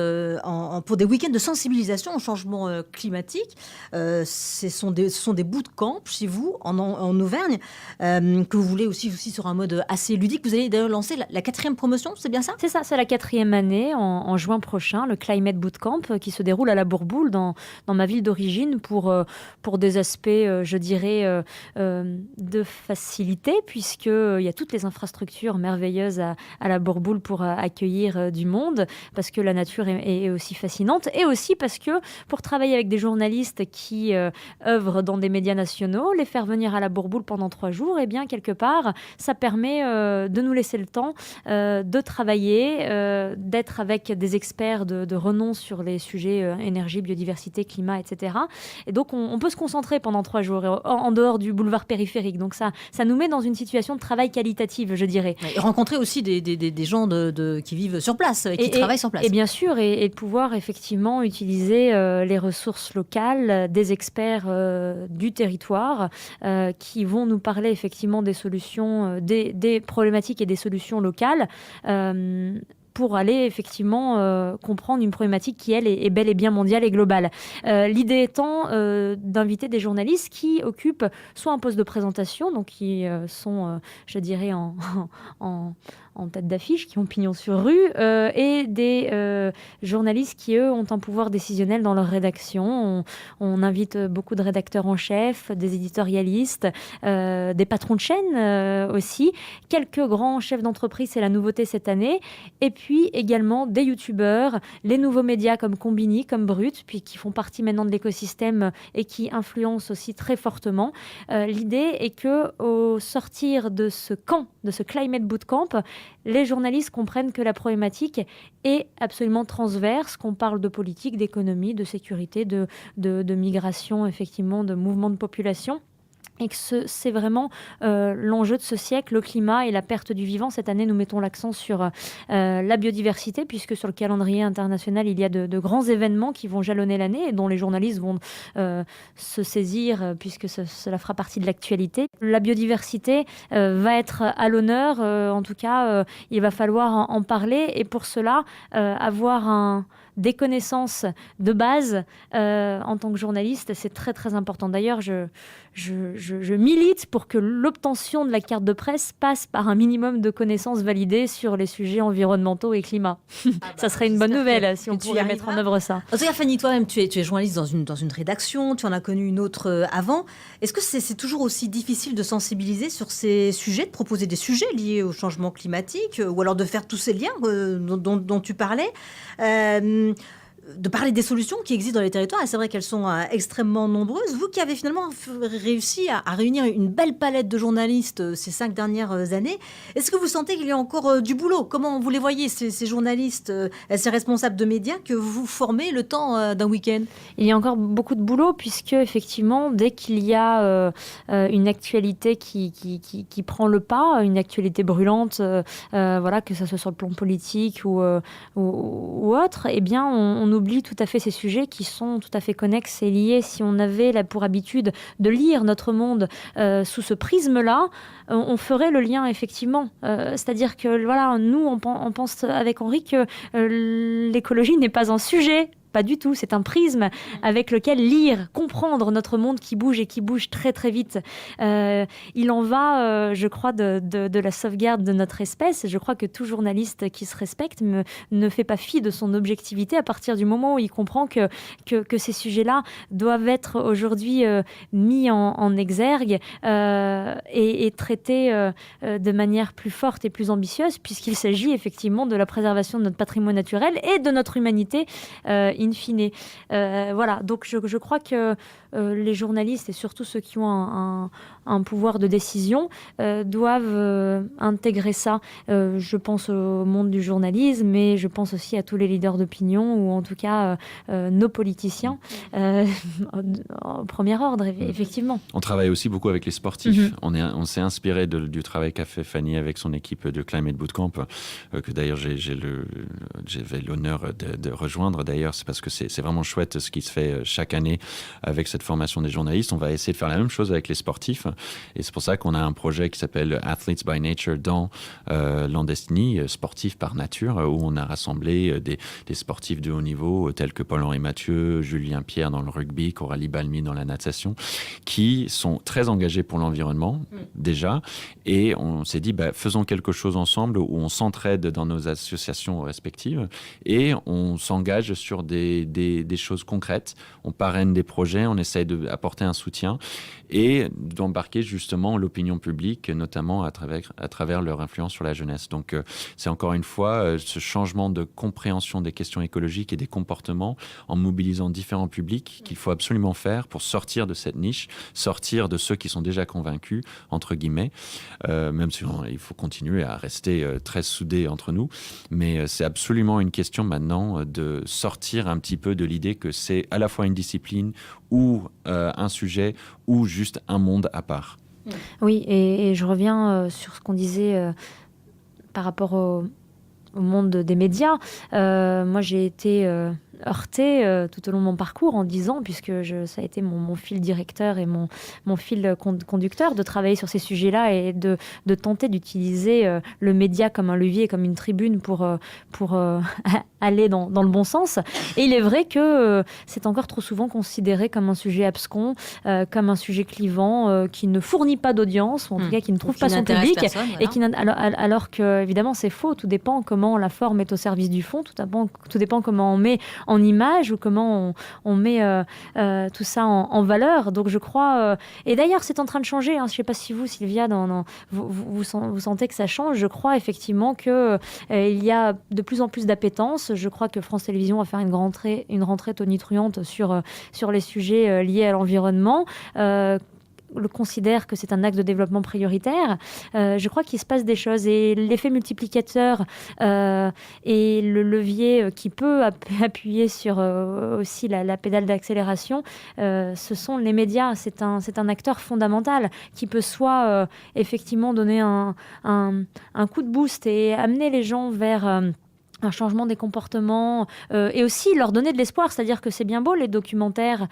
pour des week-ends de sensibilisation au changement climatique. Ce sont des bootcamps chez vous, en Auvergne, que vous voulez aussi sur un mode assez ludique. Vous allez d'ailleurs lancer la 4e promotion, c'est bien ça? C'est ça, c'est la 4e année, en juin prochain, le Climate Bootcamp qui se déroule à la Bourboule, dans ma ville d'origine, pour des aspects, je dirais, de facilité, puisqu'il y a toutes les infrastructures merveilleuses à la Bourboule pour accueillir du monde, parce que la nature est aussi fascinante, et aussi parce que pour travailler avec des journalistes qui œuvrent dans des médias nationaux, les faire venir à la Bourboule pendant 3 jours, eh bien, quelque part, ça permet de nous laisser le temps de travailler, d'être avec des experts de renom sur les sujets énergie, biodiversité, climat, etc. Et donc, on peut se concentrer pendant 3 jours en dehors du boulevard périphérique. Donc, ça nous met dans une situation de travail qualitative, je dirais. Et rencontrer aussi des gens qui vivent sur place, qui travaillent sur place. Et bien sûr, et de pouvoir effectivement utiliser les ressources locales, des experts du territoire qui vont nous parler effectivement des solutions, des problématiques et des solutions locales. Pour aller effectivement comprendre une problématique qui, elle, est bel et bien mondiale et globale. L'idée étant d'inviter des journalistes qui occupent soit un poste de présentation, donc qui sont, je dirais, en tête d'affiche, qui ont pignon sur rue, et des journalistes qui, eux, ont un pouvoir décisionnel dans leur rédaction. On invite beaucoup de rédacteurs en chef, des éditorialistes, des patrons de chaîne aussi, quelques grands chefs d'entreprise, c'est la nouveauté cette année, et puis également des youtubeurs, les nouveaux médias comme Combini, comme Brut, puis qui font partie maintenant de l'écosystème et qui influencent aussi très fortement. L'idée est que au sortir de ce camp, de ce Climate Bootcamp, les journalistes comprennent que la problématique est absolument transverse, qu'on parle de politique, d'économie, de sécurité, de migration, effectivement, de mouvement de population. Et que c'est vraiment l'enjeu de ce siècle, le climat et la perte du vivant. Cette année, nous mettons l'accent sur la biodiversité, puisque sur le calendrier international, il y a de grands événements qui vont jalonner l'année et dont les journalistes vont se saisir, puisque cela fera partie de l'actualité. La biodiversité va être à l'honneur. En tout cas, il va falloir en parler. Et pour cela, avoir des connaissances de base en tant que journaliste, c'est très très important. D'ailleurs, je milite pour que l'obtention de la carte de presse passe par un minimum de connaissances validées sur les sujets environnementaux et climat. Ça serait une bonne nouvelle si on pouvait mettre en œuvre ça. En tout cas, Fanny, toi-même, tu es journaliste dans une rédaction, tu en as connu une autre avant. Est-ce que c'est toujours aussi difficile de sensibiliser sur ces sujets, de proposer des sujets liés au changement climatique, ou alors de faire tous ces liens dont tu parlais de parler des solutions qui existent dans les territoires, et c'est vrai qu'elles sont extrêmement nombreuses. Vous qui avez finalement réussi à réunir une belle palette de journalistes ces 5 dernières années, est-ce que vous sentez qu'il y a encore du boulot? Comment vous les voyez, ces journalistes, ces responsables de médias que vous formez le temps d'un week-end? Il y a encore beaucoup de boulot, puisque effectivement, dès qu'il y a une actualité qui prend le pas, une actualité brûlante, voilà, que ce soit sur le plan politique ou autre, eh bien, on oublie tout à fait ces sujets qui sont tout à fait connexes et liés. Si on avait pour habitude de lire notre monde sous ce prisme-là, on ferait le lien effectivement. C'est-à-dire que voilà, nous, on pense avec Henri que l'écologie n'est pas un sujet. Pas du tout, c'est un prisme avec lequel lire, comprendre notre monde qui bouge et qui bouge très très vite. Il en va, je crois, de la sauvegarde de notre espèce. Je crois que tout journaliste qui se respecte ne fait pas fi de son objectivité à partir du moment où il comprend que ces sujets-là doivent être aujourd'hui mis en exergue et traités de manière plus forte et plus ambitieuse, puisqu'il s'agit effectivement de la préservation de notre patrimoine naturel et de notre humanité in fine. Voilà, donc je crois que les journalistes et surtout ceux qui ont un pouvoir de décision doivent intégrer ça. Je pense au monde du journalisme, mais je pense aussi à tous les leaders d'opinion ou en tout cas nos politiciens en premier ordre, effectivement. On travaille aussi beaucoup avec les sportifs. On s'est inspiré du travail qu'a fait Fanny avec son équipe de Climate Bootcamp, que d'ailleurs j'avais l'honneur de rejoindre. D'ailleurs, c'est parce que c'est vraiment chouette ce qui se fait chaque année avec cette formation des journalistes. On va essayer de faire la même chose avec les sportifs. Et c'est pour ça qu'on a un projet qui s'appelle Athletes by Nature dans Landestiny, sportifs par nature, où on a rassemblé des sportifs de haut niveau tels que Paul-Henri Mathieu, Julien Pierre dans le rugby, Coralie Balmy dans la natation, qui sont très engagés pour l'environnement déjà. Et on s'est dit, faisons quelque chose ensemble où on s'entraide dans nos associations respectives et on s'engage sur des choses concrètes. On parraine des projets, on essaye d'apporter un soutien et d'embarquer justement l'opinion publique, notamment à travers leur influence sur la jeunesse. Donc, c'est encore une fois ce changement de compréhension des questions écologiques et des comportements en mobilisant différents publics qu'il faut absolument faire pour sortir de cette niche, sortir de ceux qui sont déjà convaincus, entre guillemets, même si il faut continuer à rester très soudés entre nous. Mais c'est absolument une question maintenant de sortir un petit peu de l'idée que c'est à la fois une discipline ou un sujet ou juste un monde à part. Oui, et je reviens sur ce qu'on disait par rapport au monde des médias. Moi, j'ai été heurtée tout au long de mon parcours en 10 ans, puisque ça a été mon fil directeur et mon fil conducteur de travailler sur ces sujets-là et de tenter d'utiliser le média comme un levier, comme une tribune pour aller dans le bon sens. Et il est vrai que c'est encore trop souvent considéré comme un sujet abscon, comme un sujet clivant, qui ne fournit pas d'audience, ou en tout cas qui ne trouve pas son public. Personne, voilà. Et alors que, évidemment, c'est faux. Tout dépend comment la forme est au service du fond. Tout dépend comment on met en image ou comment on met tout ça en valeur. Donc je crois... et d'ailleurs, c'est en train de changer. Je ne sais pas si vous, Sylvia, vous sentez que ça change. Je crois effectivement qu'il y a de plus en plus d'appétence. Je crois que France Télévisions va faire une rentrée tonitruante sur les sujets liés à l'environnement. le considère que c'est un axe de développement prioritaire, je crois qu'il se passe des choses. Et l'effet multiplicateur et le levier qui peut appuyer sur aussi la pédale d'accélération, ce sont les médias. C'est un acteur fondamental qui peut soit effectivement donner un coup de boost et amener les gens vers un changement des comportements et aussi leur donner de l'espoir. C'est-à-dire que c'est bien beau les documentaires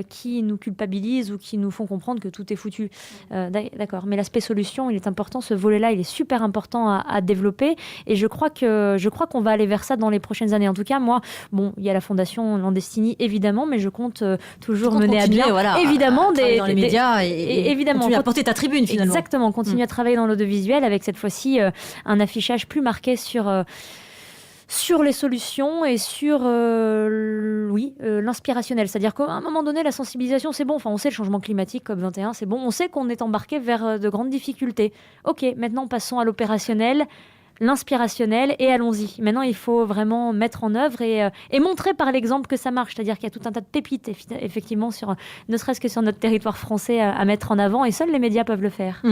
qui nous culpabilisent ou qui nous font comprendre que tout est foutu. D'accord. Mais l'aspect solution, il est important. Ce volet-là, il est super important à développer. Et je crois qu'on va aller vers ça dans les prochaines années. En tout cas, moi, il y a la Fondation Landestini, évidemment, mais je compte toujours mener à bien. Voilà, évidemment, dans les médias et évidemment, continuer à porter ta tribune, finalement. Exactement. Continuer à travailler dans l'audiovisuel avec cette fois-ci un affichage plus marqué sur les solutions et sur l'inspirationnel. C'est-à-dire qu'à un moment donné, la sensibilisation, c'est bon. Enfin, on sait le changement climatique, COP21, c'est bon. On sait qu'on est embarqué vers de grandes difficultés. OK, maintenant, passons à l'opérationnel, l'inspirationnel et allons-y. Maintenant, il faut vraiment mettre en œuvre et montrer par l'exemple que ça marche. C'est-à-dire qu'il y a tout un tas de pépites, effectivement, ne serait-ce que sur notre territoire français à mettre en avant et seuls les médias peuvent le faire.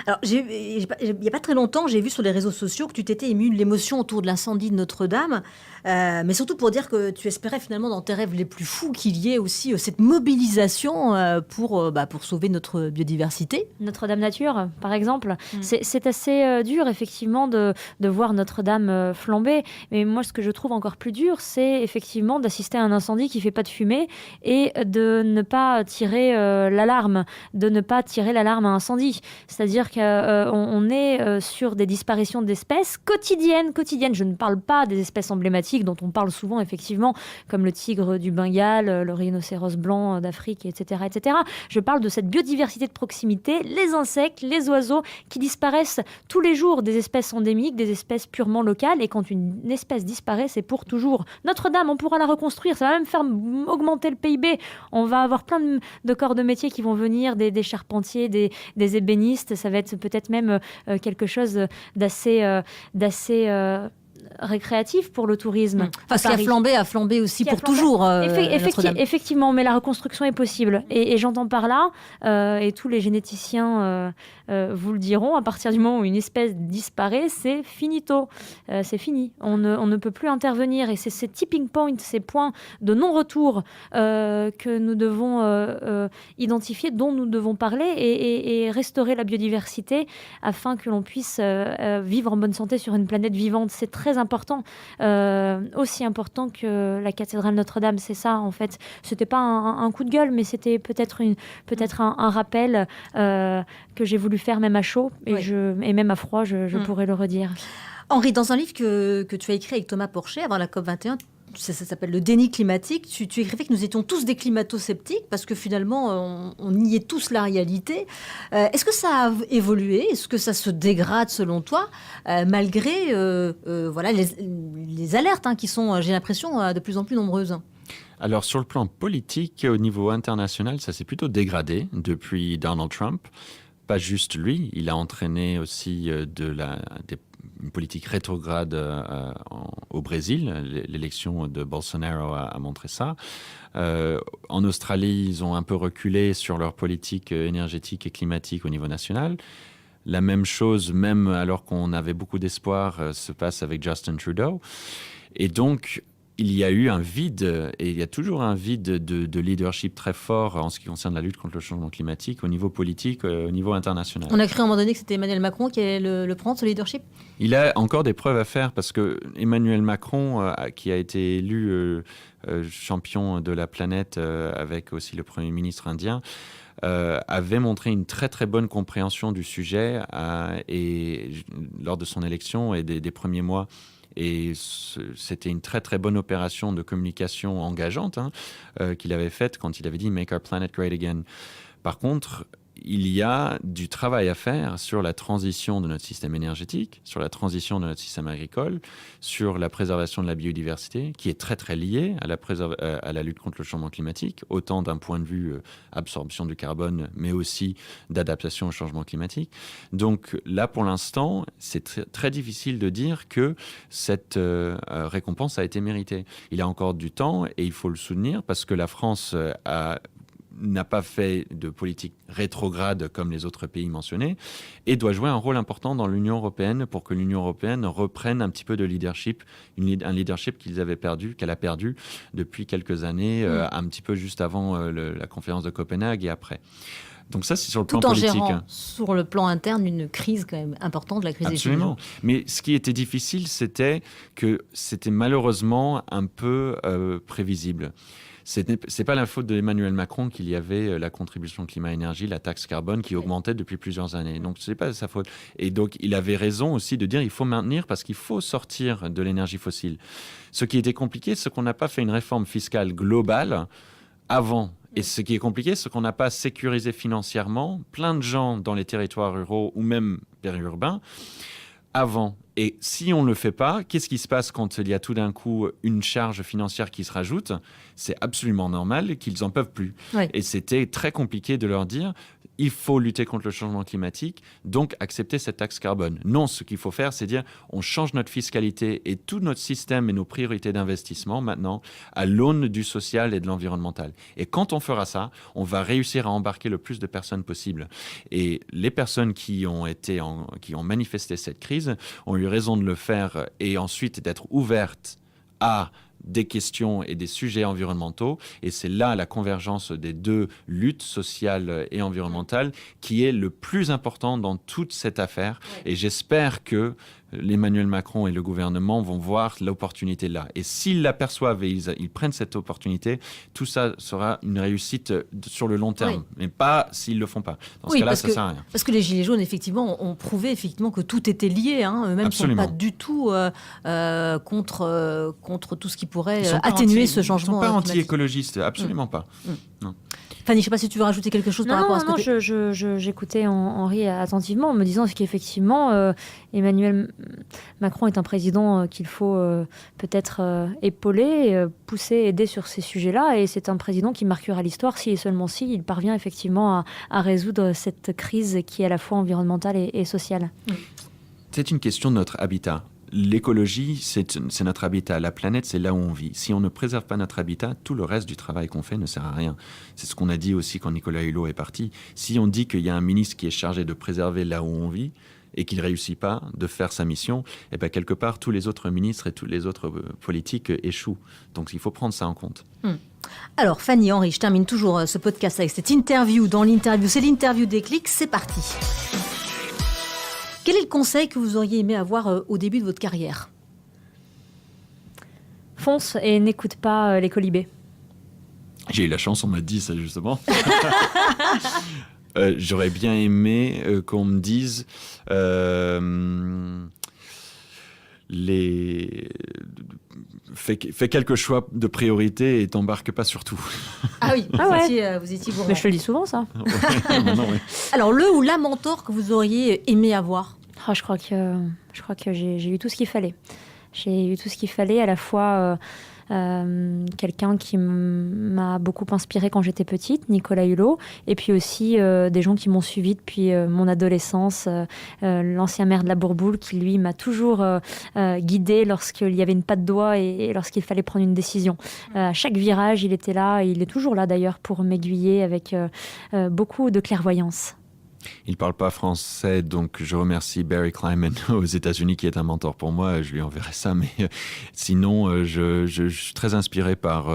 Alors, il n'y a pas très longtemps, j'ai vu sur les réseaux sociaux que tu t'étais ému de l'émotion autour de l'incendie de Notre-Dame, mais surtout pour dire que tu espérais finalement dans tes rêves les plus fous qu'il y ait aussi cette mobilisation pour sauver notre biodiversité. Notre-Dame Nature, par exemple. C'est assez dur, effectivement, de voir Notre-Dame flamber. Mais moi, ce que je trouve encore plus dur, c'est effectivement d'assister à un incendie qui ne fait pas de fumée et de ne pas tirer l'alarme, de ne pas tirer l'alarme à incendie. C'est-à-dire qu'on est sur des disparitions d'espèces quotidiennes. Je ne parle pas des espèces emblématiques dont on parle souvent, effectivement, comme le tigre du Bengale, le rhinocéros blanc d'Afrique, etc., etc. Je parle de cette biodiversité de proximité, les insectes, les oiseaux qui disparaissent tous les jours, des espèces endémiques, des espèces purement locales. Et quand une espèce disparaît, c'est pour toujours. Notre-Dame, on pourra la reconstruire. Ça va même faire augmenter le PIB. On va avoir plein de corps de métier qui vont venir, des charpentiers, des ébénistes. Ça va être peut-être même quelque chose d'assez récréatif pour le tourisme. Enfin, ce qui a flambé aussi pour toujours. Effectivement, mais la reconstruction est possible. Et j'entends par là, et tous les généticiens vous le diront, à partir du moment où une espèce disparaît, c'est finito. C'est fini. On ne peut plus intervenir. Et c'est ces tipping points, ces points de non-retour que nous devons identifier, dont nous devons parler et restaurer la biodiversité afin que l'on puisse vivre en bonne santé sur une planète vivante. C'est très important, aussi important que la cathédrale Notre-Dame. C'est ça, en fait. C'était pas un coup de gueule, mais c'était peut-être un rappel que j'ai voulu faire même à chaud et même à froid, je pourrais le redire. Henri, dans un livre que tu as écrit avec Thomas Porcher avant la COP21, ça s'appelle Le déni climatique, tu écrivais que nous étions tous des climato-sceptiques parce que finalement, on niait tous la réalité. Est-ce que ça a évolué? Est-ce que ça se dégrade selon toi, malgré les alertes qui sont, j'ai l'impression, de plus en plus nombreuses? Alors, sur le plan politique, au niveau international, ça s'est plutôt dégradé depuis Donald Trump. Pas juste lui, il a entraîné aussi une politique rétrograde au Brésil. L'élection de Bolsonaro a montré ça. En Australie, ils ont un peu reculé sur leur politique énergétique et climatique au niveau national. La même chose, même alors qu'on avait beaucoup d'espoir, se passe avec Justin Trudeau. Et donc, il y a eu un vide, et il y a toujours un vide de leadership très fort en ce qui concerne la lutte contre le changement climatique au niveau politique, au niveau international. On a cru à un moment donné que c'était Emmanuel Macron qui allait le prendre, ce leadership? Il a encore des preuves à faire parce que Emmanuel Macron, qui a été élu champion de la planète avec aussi le Premier ministre indien, avait montré une très très bonne compréhension du sujet et lors de son élection et des premiers mois. Et c'était une très très bonne opération de communication engageante qu'il avait faite quand il avait dit « Make our planet great again ». Par contre, il y a du travail à faire sur la transition de notre système énergétique, sur la transition de notre système agricole, sur la préservation de la biodiversité, qui est très très liée à la lutte contre le changement climatique, autant d'un point de vue absorption du carbone, mais aussi d'adaptation au changement climatique. Donc là, pour l'instant, c'est très difficile de dire que cette récompense a été méritée. Il y a encore du temps et il faut le soutenir parce que la France a n'a pas fait de politique rétrograde comme les autres pays mentionnés et doit jouer un rôle important dans l'Union européenne pour que l'Union européenne reprenne un petit peu de leadership, un leadership qu'elle a perdu depuis quelques années, un petit peu juste avant la conférence de Copenhague et après. Donc ça, c'est sur le plan politique. Tout en gérant sur le plan interne une crise quand même importante, la crise des Gilets jaunes. Absolument. Mais ce qui était difficile, c'était que c'était malheureusement un peu prévisible. C'est pas la faute d'Emmanuel Macron qu'il y avait la contribution climat-énergie, la taxe carbone qui augmentait depuis plusieurs années. Donc c'est pas sa faute. Et donc il avait raison aussi de dire il faut maintenir parce qu'il faut sortir de l'énergie fossile. Ce qui était compliqué, c'est qu'on n'a pas fait une réforme fiscale globale avant. Et ce qui est compliqué, c'est qu'on n'a pas sécurisé financièrement plein de gens dans les territoires ruraux ou même périurbains avant. Et si on ne le fait pas, qu'est-ce qui se passe quand il y a tout d'un coup une charge financière qui se rajoute ? C'est absolument normal qu'ils n'en peuvent plus. Oui. Et c'était très compliqué de leur dire il faut lutter contre le changement climatique, donc accepter cette taxe carbone. Non, ce qu'il faut faire, c'est dire on change notre fiscalité et tout notre système et nos priorités d'investissement maintenant à l'aune du social et de l'environnemental. Et quand on fera ça, on va réussir à embarquer le plus de personnes possible. Et les personnes qui ont manifesté cette crise ont eu raison de le faire et ensuite d'être ouvertes à des questions et des sujets environnementaux. Et c'est là la convergence des deux luttes sociales et environnementales qui est le plus important dans toute cette affaire. Et j'espère que Emmanuel Macron et le gouvernement vont voir l'opportunité là. Et s'ils l'aperçoivent et ils prennent cette opportunité, tout ça sera une réussite sur le long terme. Mais pas s'ils ne le font pas. Dans ce cas-là, ça ne sert à rien. Parce que les Gilets jaunes, effectivement, ont prouvé effectivement que tout était lié. Eux-mêmes ne sont pas du tout contre tout ce qui pourrait atténuer ce changement. Ils ne sont pas anti-écologistes, absolument pas. Non. Fanny, je ne sais pas si tu veux rajouter quelque chose par rapport à ce que Non, j'écoutais Henri attentivement en me disant qu'effectivement, Emmanuel Macron est un président qu'il faut peut-être épauler, pousser, aider sur ces sujets-là. Et c'est un président qui marquera l'histoire si et seulement si il parvient effectivement à résoudre cette crise qui est à la fois environnementale et sociale. C'est une question de notre habitat. L'écologie, c'est notre habitat. La planète, c'est là où on vit. Si on ne préserve pas notre habitat, tout le reste du travail qu'on fait ne sert à rien. C'est ce qu'on a dit aussi quand Nicolas Hulot est parti. Si on dit qu'il y a un ministre qui est chargé de préserver là où on vit et qu'il ne réussit pas de faire sa mission, et bien quelque part, tous les autres ministres et tous les autres politiques échouent. Donc il faut prendre ça en compte. Alors Fanny, Henri, je termine toujours ce podcast avec cette interview. Dans l'interview, c'est l'interview Déclic, c'est parti. Quel est le conseil que vous auriez aimé avoir au début de votre carrière ? Fonce et n'écoute pas les colibés. J'ai eu la chance, on m'a dit ça justement. J'aurais bien aimé qu'on me dise fais quelques choix de priorité et t'embarque pas sur tout. Ah oui, vous étiez gourmand. Mais je te le dis souvent, ça. Oui. Alors, le ou la mentor que vous auriez aimé avoir ? Je crois que j'ai eu tout ce qu'il fallait. J'ai eu tout ce qu'il fallait, à la fois quelqu'un qui m'a beaucoup inspirée quand j'étais petite, Nicolas Hulot, et puis aussi des gens qui m'ont suivie depuis mon adolescence, l'ancien maire de la Bourboule qui, lui, m'a toujours guidée lorsqu'il y avait une patte d'oie et lorsqu'il fallait prendre une décision. À chaque virage, il était là, et il est toujours là d'ailleurs pour m'aiguiller avec beaucoup de clairvoyance. Il ne parle pas français, donc je remercie Barry Kleiman aux États-Unis qui est un mentor pour moi. Je lui enverrai ça, mais sinon, je suis très inspiré par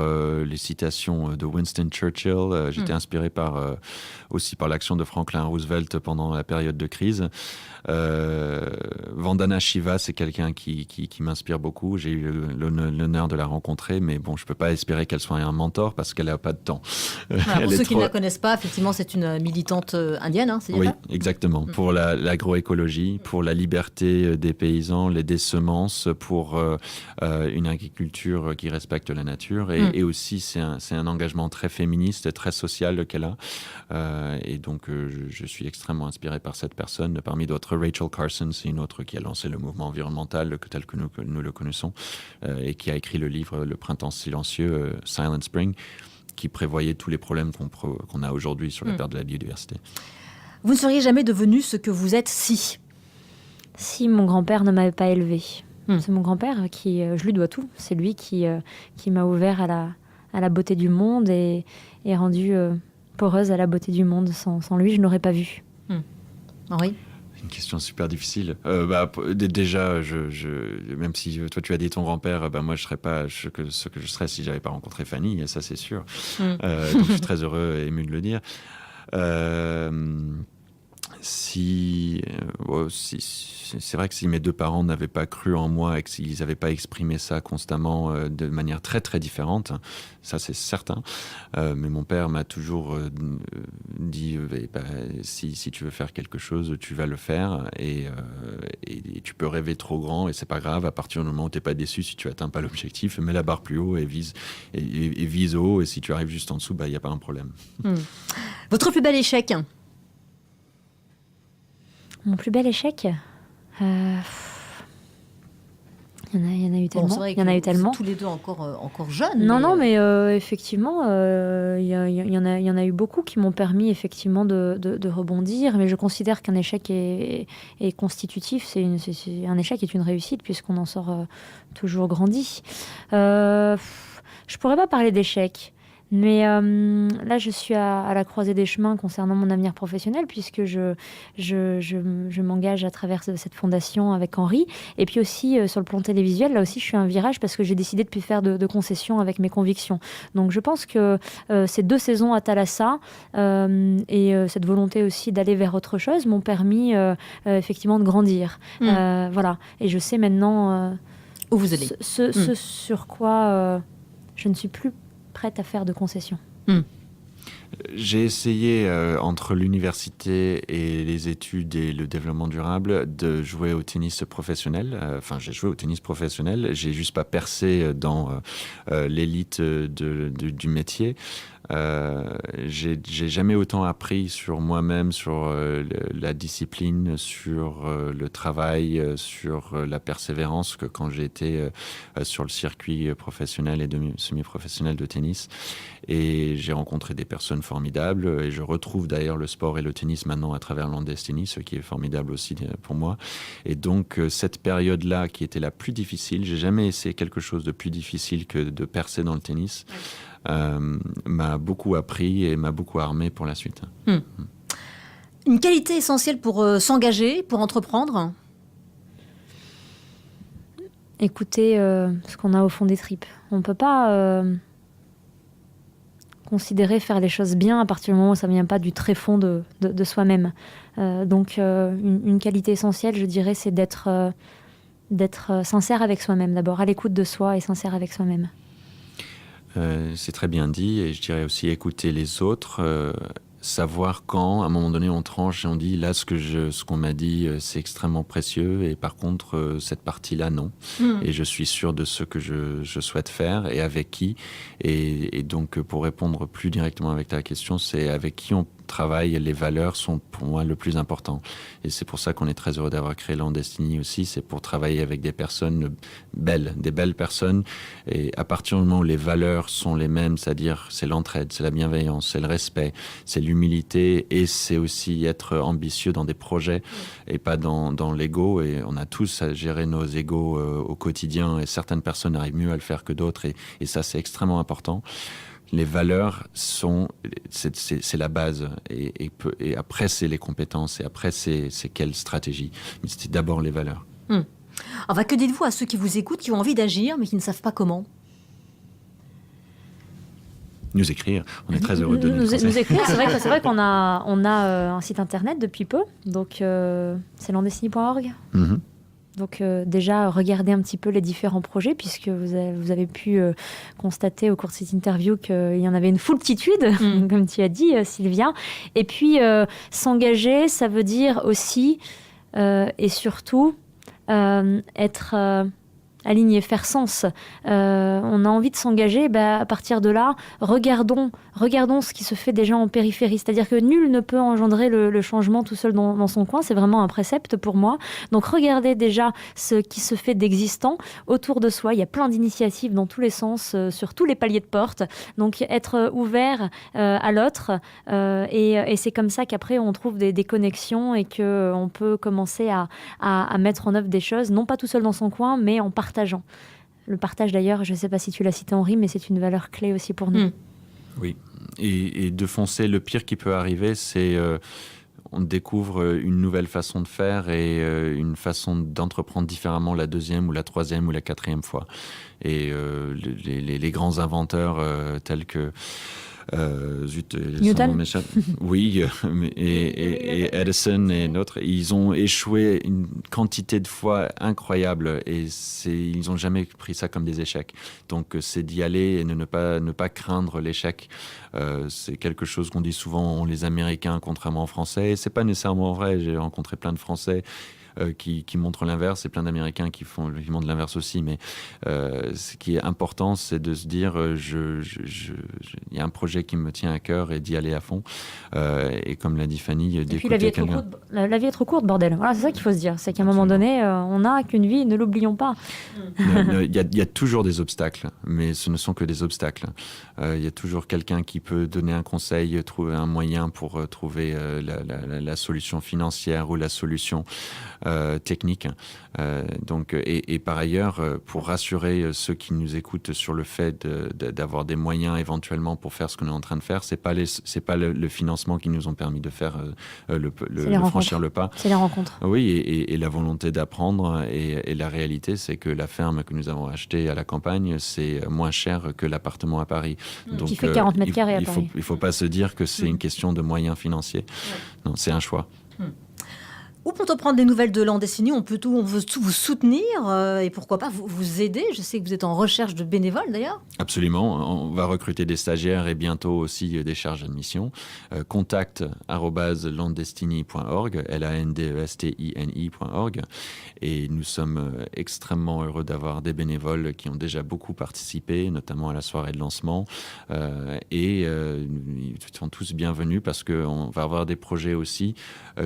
les citations de Winston Churchill. J'étais inspiré aussi par l'action de Franklin Roosevelt pendant la période de crise. Vandana Shiva, c'est quelqu'un qui m'inspire beaucoup. J'ai eu l'honneur de la rencontrer, mais bon, je ne peux pas espérer qu'elle soit un mentor parce qu'elle n'a pas de temps. Voilà, pour ceux qui ne la connaissent pas, effectivement, c'est une militante indienne, c'est oui, exactement. Pour l'agroécologie, pour la liberté des paysans, des semences, pour une agriculture qui respecte la nature. Et aussi, c'est un engagement très féministe, très social qu'elle a. Et donc, je suis extrêmement inspiré par cette personne. Parmi d'autres, Rachel Carson, c'est une autre qui a lancé le mouvement environnemental tel que nous le connaissons et qui a écrit le livre Le printemps silencieux, Silent Spring, qui prévoyait tous les problèmes qu'on a aujourd'hui sur la perte de la biodiversité. Vous ne seriez jamais devenu ce que vous êtes si mon grand-père ne m'avait pas élevé. C'est mon grand-père qui, je lui dois tout. C'est lui qui m'a ouvert à la beauté du monde et rendu poreuse à la beauté du monde. Sans lui, je n'aurais pas vu. Henri ? Une question super difficile. Déjà, même si toi tu as dit ton grand-père, moi je serais pas ce que je serais si j'avais pas rencontré Fanny, et ça c'est sûr. Donc je suis très heureux et ému de le dire. C'est vrai que si mes deux parents n'avaient pas cru en moi et qu'ils n'avaient pas exprimé ça constamment de manière très très différente, ça c'est certain. Mais mon père m'a toujours dit si tu veux faire quelque chose, tu vas le faire et tu peux rêver trop grand et c'est pas grave. À partir du moment où t'es pas déçu, si tu atteins pas l'objectif, mets la barre plus haut et vise haut. Et si tu arrives juste en dessous, il y a pas un problème. Votre plus bel échec ? Mon plus bel échec, il y en a eu tellement. Bon, il y en a eu tellement. Tous les deux encore jeunes. Non, mais effectivement, il y en a eu beaucoup qui m'ont permis effectivement de rebondir. Mais je considère qu'un échec est constitutif. Un échec est une réussite puisqu'on en sort toujours grandi. Je pourrais pas parler d'échec. Mais là, je suis à la croisée des chemins concernant mon avenir professionnel puisque je m'engage à travers cette fondation avec Henri. Et puis aussi, sur le plan télévisuel, là aussi, je suis à un virage parce que j'ai décidé de ne plus faire de concessions avec mes convictions. Donc, je pense que ces 2 saisons à Thalassa et cette volonté aussi d'aller vers autre chose m'ont permis effectivement de grandir. Voilà. Et je sais maintenant où vous allez. Ce sur quoi je ne suis plus prête à faire de concessions. J'ai essayé, entre l'université et les études et le développement durable, de jouer au tennis professionnel. J'ai joué au tennis professionnel. J'ai juste pas percé dans l'élite du métier. J'ai jamais autant appris sur moi-même, sur la discipline, sur le travail, sur la persévérance que quand j'ai été sur le circuit professionnel et semi-professionnel de tennis. Et j'ai rencontré des personnes formidables et je retrouve d'ailleurs le sport et le tennis maintenant à travers Landestini, ce qui est formidable aussi pour moi. Et donc cette période-là qui était la plus difficile, j'ai jamais essayé quelque chose de plus difficile que de percer dans le tennis. M'a beaucoup appris et m'a beaucoup armé pour la suite. Une qualité essentielle pour s'engager, pour entreprendre ? Écouter ce qu'on a au fond des tripes. On ne peut pas considérer faire les choses bien à partir du moment où ça ne vient pas du tréfonds de soi-même. Donc une qualité essentielle, je dirais, c'est d'être sincère avec soi-même d'abord, à l'écoute de soi et sincère avec soi-même. C'est très bien dit, et je dirais aussi écouter les autres, savoir quand, à un moment donné, on tranche et on dit là, ce qu'on m'a dit, c'est extrêmement précieux, et par contre, cette partie-là, non. Et je suis sûr de ce que je souhaite faire et avec qui. Et donc, pour répondre plus directement avec ta question, c'est avec qui on travail, les valeurs sont pour moi le plus important. Et c'est pour ça qu'on est très heureux d'avoir créé Landestini aussi. C'est pour travailler avec des personnes belles, des belles personnes. Et à partir du moment où les valeurs sont les mêmes, c'est-à-dire c'est l'entraide, c'est la bienveillance, c'est le respect, c'est l'humilité et c'est aussi être ambitieux dans des projets et pas dans l'ego. Et on a tous à gérer nos égos au quotidien et certaines personnes arrivent mieux à le faire que d'autres et ça c'est extrêmement important. Les valeurs c'est la base et après c'est les compétences et après c'est quelle stratégie. Mais c'était d'abord les valeurs. Enfin, que dites-vous à ceux qui vous écoutent, qui ont envie d'agir mais qui ne savent pas comment ? Nous écrire, on est très heureux de nous écrire. C'est vrai qu'on a un site internet depuis peu, donc c'est landestini.org. Donc déjà, regardez un petit peu les différents projets, puisque vous avez pu constater au cours de cette interview qu'il y en avait une foultitude, comme tu as dit, Sylvia. Et puis, s'engager, ça veut dire aussi, et surtout, être aligné, faire sens. On a envie de s'engager, à partir de là, regardons ce qui se fait déjà en périphérie. C'est-à-dire que nul ne peut engendrer le changement tout seul dans son coin. C'est vraiment un précepte pour moi. Donc regardez déjà ce qui se fait d'existant autour de soi. Il y a plein d'initiatives dans tous les sens, sur tous les paliers de porte. Donc être ouvert à l'autre. Et c'est comme ça qu'après on trouve des connexions et qu'on peut commencer à mettre en œuvre des choses, non pas tout seul dans son coin, mais en partageant. Le partage d'ailleurs, je ne sais pas si tu l'as cité Henri, mais c'est une valeur clé aussi pour nous. Oui, et de foncer. Le pire qui peut arriver, c'est on découvre une nouvelle façon de faire et une façon d'entreprendre différemment la deuxième ou la troisième ou la quatrième fois. Et les grands inventeurs tels que Newton. Oui, et Edison et d'autres, ils ont échoué une quantité de fois incroyable et ils n'ont jamais pris ça comme des échecs. Donc c'est d'y aller et ne pas craindre l'échec. C'est quelque chose qu'on dit souvent, les Américains, contrairement aux Français. Et c'est pas nécessairement vrai. J'ai rencontré plein de Français qui montrent l'inverse et plein d'Américains qui montrent l'inverse aussi. Mais ce qui est important, c'est de se dire il y a un projet qui me tient à cœur et d'y aller à fond. Et comme l'a dit Fanny, et puis la vie est trop courte, bordel. Voilà, c'est ça qu'il faut se dire. C'est qu'à un moment donné, on n'a qu'une vie, ne l'oublions pas. Il y a toujours des obstacles, mais ce ne sont que des obstacles. Il y a toujours quelqu'un qui peut donner un conseil, trouver un moyen pour trouver la solution financière ou la solution technique. Et par ailleurs, pour rassurer ceux qui nous écoutent sur le fait d'avoir des moyens éventuellement pour faire ce qu'on est en train de faire, c'est pas le financement qui nous ont permis de faire franchir le pas. C'est les rencontres. Oui, et la volonté d'apprendre. Et la réalité, c'est que la ferme que nous avons achetée à la campagne, c'est moins cher que l'appartement à Paris. Donc, qui fait 40 mètres carrés à Paris. Il faut pas se dire que c'est une question de moyens financiers. Non, c'est un choix. Où peut-on prendre des nouvelles de Landestini? On veut tout vous soutenir et pourquoi pas vous aider. Je sais que vous êtes en recherche de bénévoles d'ailleurs. Absolument. On va recruter des stagiaires et bientôt aussi des charges d'admission. contact@landestini.org, landestini.org. Et nous sommes extrêmement heureux d'avoir des bénévoles qui ont déjà beaucoup participé, notamment à la soirée de lancement. Ils sont tous bienvenus parce qu'on va avoir des projets aussi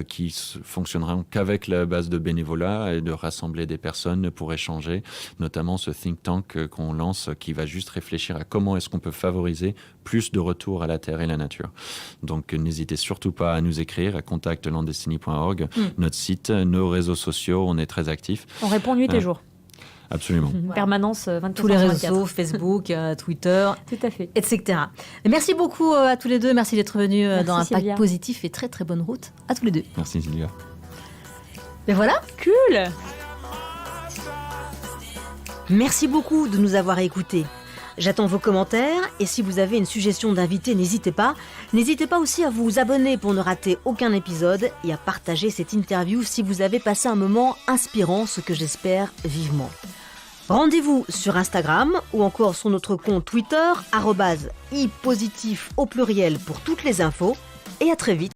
qui fonctionneront qu'avec la base de bénévolat et de rassembler des personnes pour échanger, notamment ce think tank qu'on lance qui va juste réfléchir à comment est-ce qu'on peut favoriser plus de retour à la terre et la nature. Donc n'hésitez surtout pas à nous écrire à contact@landestini.org, notre site, nos réseaux sociaux, on est très actifs. On répond nuit et jour. Absolument. Permanence 24 tous les réseaux, Facebook, Twitter, tout à fait, etc. Merci beaucoup à tous les deux. Merci d'être venus dans Impact Sylvia. Positif et très très bonne route à tous les deux. Merci Sylvia. Et voilà. cool. Merci beaucoup de nous avoir écoutés. J'attends vos commentaires et si vous avez une suggestion d'invité, n'hésitez pas. N'hésitez pas aussi à vous abonner pour ne rater aucun épisode et à partager cette interview si vous avez passé un moment inspirant, ce que j'espère vivement. Rendez-vous sur Instagram ou encore sur notre compte Twitter @ipositif au pluriel pour toutes les infos et à très vite